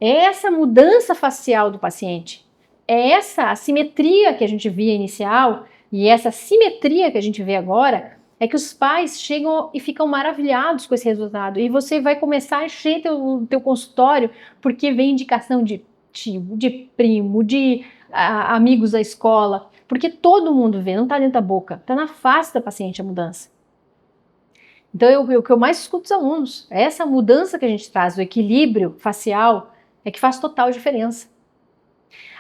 É essa mudança facial do paciente, é essa assimetria que a gente via inicial e essa simetria que a gente vê agora, é que os pais chegam e ficam maravilhados com esse resultado. E você vai começar a encher teu consultório porque vem indicação de tio, de primo, de amigos da escola. Porque todo mundo vê, não está dentro da boca, está na face da paciente a mudança. Então o que eu mais escuto dos alunos é essa mudança que a gente traz, o equilíbrio facial, é que faz total diferença.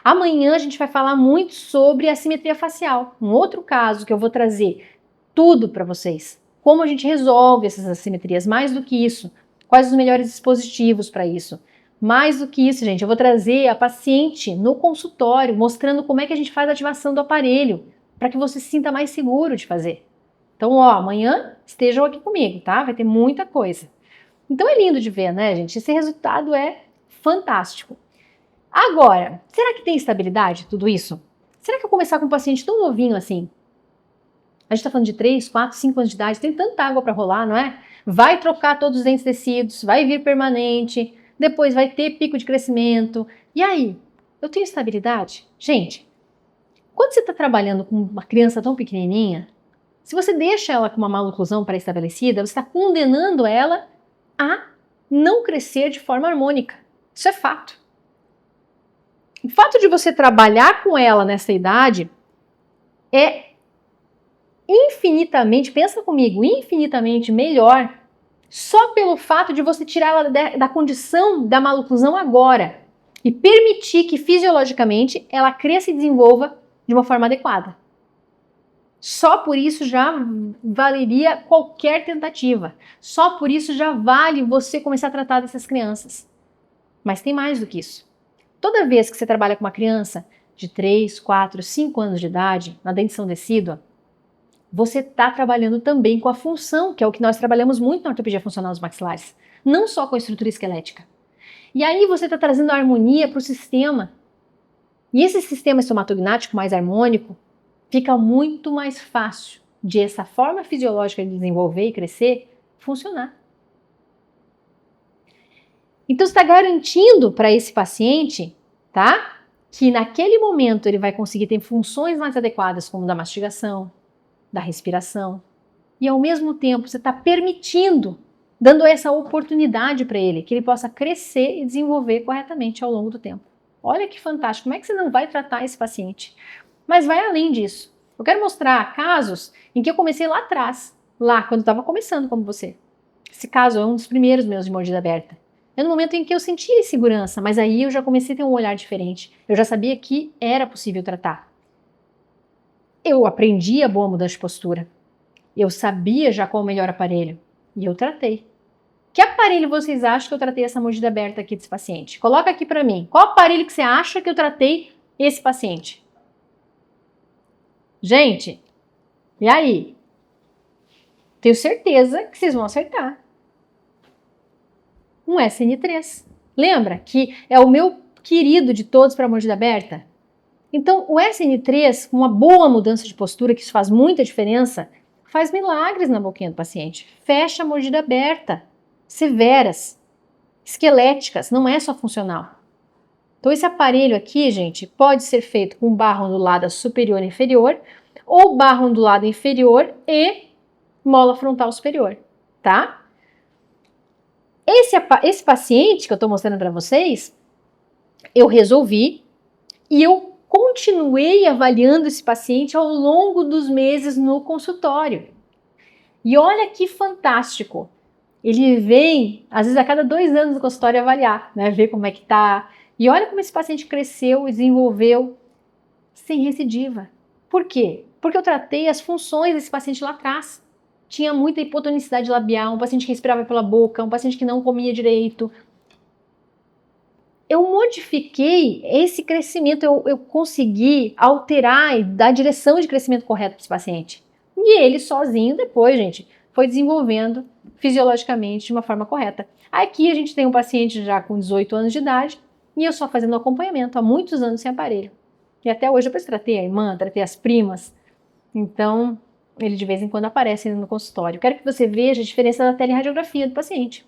Amanhã a gente vai falar muito sobre a simetria facial. Um outro caso que eu vou trazer tudo para vocês. Como a gente resolve essas assimetrias, mais do que isso. Quais os melhores dispositivos para isso. Mais do que isso, gente, eu vou trazer a paciente no consultório, mostrando como é que a gente faz a ativação do aparelho, para que você se sinta mais seguro de fazer. Então, ó, amanhã estejam aqui comigo, tá? Vai ter muita coisa. Então é lindo de ver, né, gente? Esse resultado é fantástico. Agora, será que tem estabilidade tudo isso? Será que eu começar com um paciente tão novinho assim? A gente tá falando de 3, 4, 5 anos de idade, tem tanta água para rolar, não é? Vai trocar todos os dentes descidos, vai vir permanente, depois vai ter pico de crescimento. E aí, eu tenho estabilidade? Gente, quando você está trabalhando com uma criança tão pequenininha, se você deixa ela com uma maloclusão pré-estabelecida, você está condenando ela a não crescer de forma harmônica. Isso é fato. O fato de você trabalhar com ela nessa idade é infinitamente, pensa comigo, infinitamente melhor só pelo fato de você tirar ela da condição da maloclusão agora e permitir que fisiologicamente ela cresça e desenvolva de uma forma adequada. Só por isso já valeria qualquer tentativa. Só por isso já vale você começar a tratar dessas crianças. Mas tem mais do que isso. Toda vez que você trabalha com uma criança de 3, 4, 5 anos de idade, na dentição decídua, você está trabalhando também com a função, que é o que nós trabalhamos muito na ortopedia funcional dos maxilares. não só com a estrutura esquelética. E aí você está trazendo a harmonia para o sistema. E esse sistema estomatognático mais harmônico fica muito mais fácil de essa forma fisiológica de desenvolver e crescer funcionar. Então você está garantindo para esse paciente, tá? Que naquele momento ele vai conseguir ter funções mais adequadas, como da mastigação, da respiração. E ao mesmo tempo você está permitindo, dando essa oportunidade para ele, que ele possa crescer e desenvolver corretamente ao longo do tempo. Olha que fantástico, como é que você não vai tratar esse paciente? Mas vai além disso. Eu quero mostrar casos em que eu comecei lá atrás, lá quando estava começando como você. Esse caso é um dos primeiros meus de mordida aberta. É no momento em que eu sentia insegurança, mas aí eu já comecei a ter um olhar diferente. Eu já sabia que era possível tratar. Eu aprendi a boa mudança de postura. Eu sabia já qual o melhor aparelho. E eu tratei. Que aparelho vocês acham que eu tratei essa mordida aberta aqui desse paciente? Coloca aqui pra mim. Qual aparelho que você acha que eu tratei esse paciente? Gente, e aí? Tenho certeza que vocês vão acertar. Um SN3. Lembra que é o meu querido de todos para mordida aberta? Então, o SN3, uma boa mudança de postura, que isso faz muita diferença, faz milagres na boquinha do paciente. Fecha a mordida aberta. Severas, esqueléticas, não é só funcional. Então, esse aparelho aqui, gente, pode ser feito com barra ondulada superior e inferior, ou barra ondulada inferior e mola frontal superior, tá? Esse paciente que eu estou mostrando para vocês, eu resolvi e eu continuei avaliando esse paciente ao longo dos meses no consultório. E olha que fantástico! Ele vem, às vezes, a cada 2 anos no consultório avaliar, né? Ver como é que tá. E olha como esse paciente cresceu e desenvolveu sem recidiva. Por quê? Porque eu tratei as funções desse paciente lá atrás. Tinha muita hipotonicidade labial, um paciente que respirava pela boca, um paciente que não comia direito. Eu modifiquei esse crescimento, eu consegui alterar e dar a direção de crescimento correto para esse paciente. E ele sozinho depois, gente, foi desenvolvendo fisiologicamente de uma forma correta. Aqui a gente tem um paciente já com 18 anos de idade e eu só fazendo acompanhamento há muitos anos sem aparelho. E até hoje eu tratei a irmã, tratei as primas. Então, ele de vez em quando aparece no consultório. Eu quero que você veja a diferença da teleradiografia do paciente.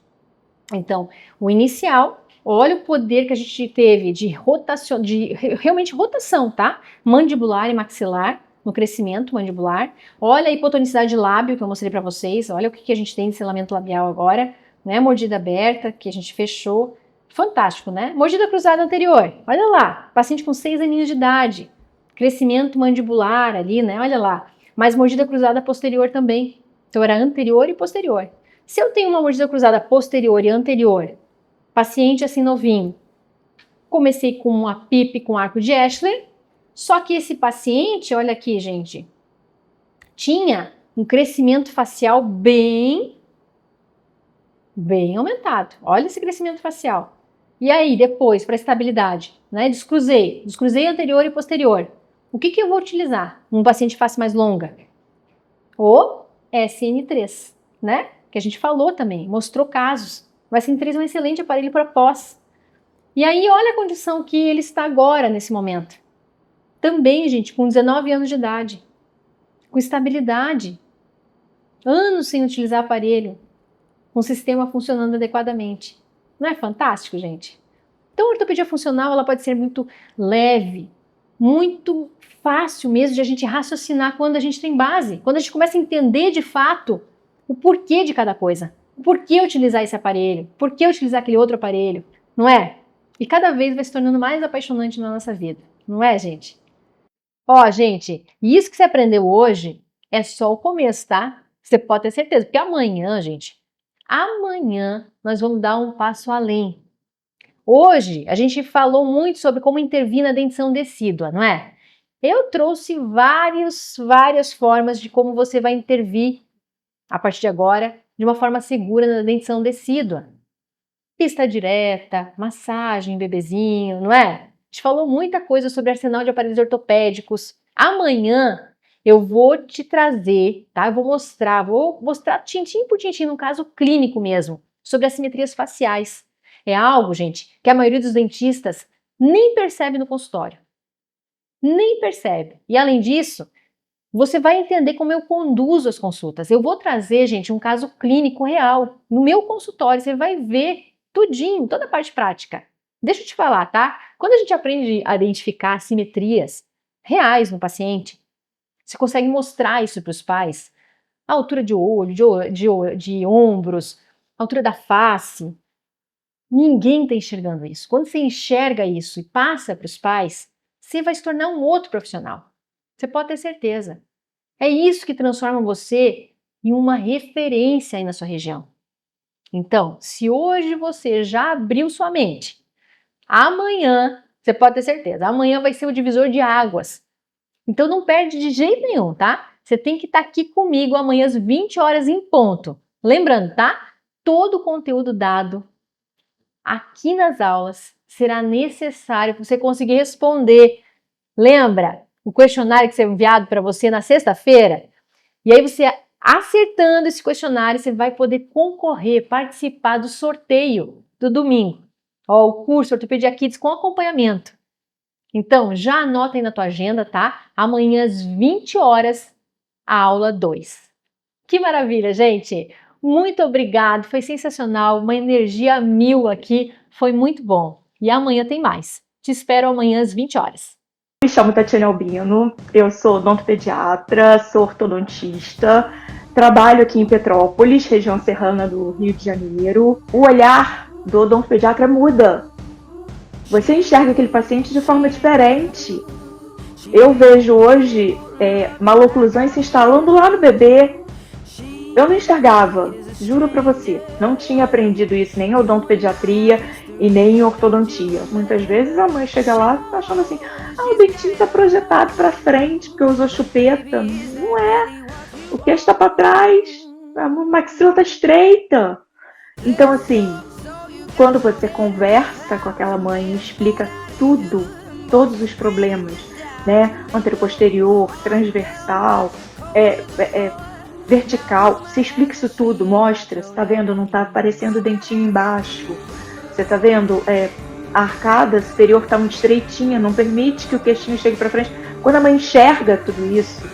Então, o inicial, olha o poder que a gente teve de rotação, de realmente rotação, tá? Mandibular e maxilar, no crescimento mandibular. Olha a hipotonicidade de lábio que eu mostrei para vocês. Olha o que a gente tem de selamento labial agora, né? Mordida aberta, que a gente fechou. Fantástico, né? Mordida cruzada anterior. Olha lá, paciente com 6 aninhos de idade. Crescimento mandibular ali, né? Olha lá. Mas mordida cruzada posterior também. Então era anterior e posterior. Se eu tenho uma mordida cruzada posterior e anterior, paciente assim novinho, comecei com uma PIP com arco de Ashler, só que esse paciente, olha aqui, gente, tinha um crescimento facial bem aumentado. Olha esse crescimento facial. E aí, depois, para estabilidade, né? Descruzei anterior e posterior. O que eu vou utilizar? Um paciente de face mais longa? O SN3, né? Que a gente falou também, mostrou casos. O SN3 é um excelente aparelho para pós. E aí, olha a condição que ele está agora, nesse momento. Também, gente, com 19 anos de idade. Com estabilidade. Anos sem utilizar aparelho. Com o sistema funcionando adequadamente. Não é fantástico, gente? Então, a ortopedia funcional ela pode ser muito leve, muito fácil mesmo de a gente raciocinar quando a gente tem base. Quando a gente começa a entender de fato o porquê de cada coisa. O porquê utilizar esse aparelho, por que utilizar aquele outro aparelho, não é? E cada vez vai se tornando mais apaixonante na nossa vida, não é, gente? Ó, gente, isso que você aprendeu hoje é só o começo, tá? Você pode ter certeza, porque amanhã, gente, amanhã nós vamos dar um passo além. Hoje a gente falou muito sobre como intervir na dentição decídua, não é? Eu trouxe várias formas de como você vai intervir a partir de agora de uma forma segura na dentição decídua. Pista direta, massagem, bebezinho, não é? A gente falou muita coisa sobre arsenal de aparelhos ortopédicos. Amanhã eu vou te trazer, tá? Eu vou mostrar tintim por tintim, no caso clínico mesmo, sobre assimetrias faciais. É algo, gente, que a maioria dos dentistas nem percebe no consultório. Nem percebe. E além disso, você vai entender como eu conduzo as consultas. Eu vou trazer, gente, um caso clínico real. No meu consultório, você vai ver tudinho, toda a parte prática. Deixa eu te falar, tá? Quando a gente aprende a identificar assimetrias reais no paciente, você consegue mostrar isso para os pais. A altura de olho, de ombros, a altura da face. Ninguém está enxergando isso. Quando você enxerga isso e passa para os pais, você vai se tornar um outro profissional. Você pode ter certeza. É isso que transforma você em uma referência aí na sua região. Então, se hoje você já abriu sua mente, amanhã, você pode ter certeza, amanhã vai ser o divisor de águas. Então não perde de jeito nenhum, tá? Você tem que estar aqui comigo amanhã às 20 horas em ponto. Lembrando, tá? Todo o conteúdo dado aqui nas aulas será necessário para você conseguir responder. Lembra o questionário que será enviado para você na sexta-feira? E aí você, acertando esse questionário, você vai poder concorrer, participar do sorteio do domingo. Ó, o curso Ortopedia Kids com acompanhamento. Então, já anota aí na tua agenda, tá? Amanhã às 20 horas, a aula 2. Que maravilha, gente! Muito obrigado, foi sensacional, uma energia 1000 aqui, foi muito bom. E amanhã tem mais. Te espero amanhã às 20 horas. Me chamo Tatiana Albino, eu sou odontopediatra, sou ortodontista, trabalho aqui em Petrópolis, região serrana do Rio de Janeiro. O olhar do odontopediatra muda. Você enxerga aquele paciente de forma diferente. Eu vejo hoje maloclusões se instalando lá no bebê. Eu não enxergava, juro pra você. Não tinha aprendido isso nem em odontopediatria e nem em ortodontia. Muitas vezes a mãe chega lá achando assim, o dentinho tá projetado pra frente porque usou chupeta. Não é. O queixo tá pra trás, a maxila tá estreita. Então assim, quando você conversa com aquela mãe, explica tudo, todos os problemas, né? Anteroposterior, transversal, vertical, você explica isso tudo, mostra, você tá vendo, não tá aparecendo o dentinho embaixo, você tá vendo, a arcada superior tá muito estreitinha, não permite que o queixinho chegue pra frente. Quando a mãe enxerga tudo isso,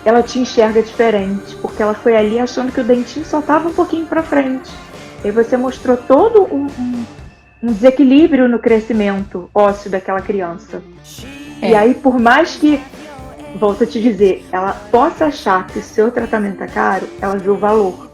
ela te enxerga diferente, porque ela foi ali achando que o dentinho só tava um pouquinho pra frente. E você mostrou todo um desequilíbrio no crescimento ósseo daquela criança. E aí, por mais que, volto a te dizer, ela possa achar que o seu tratamento é caro, ela viu o valor.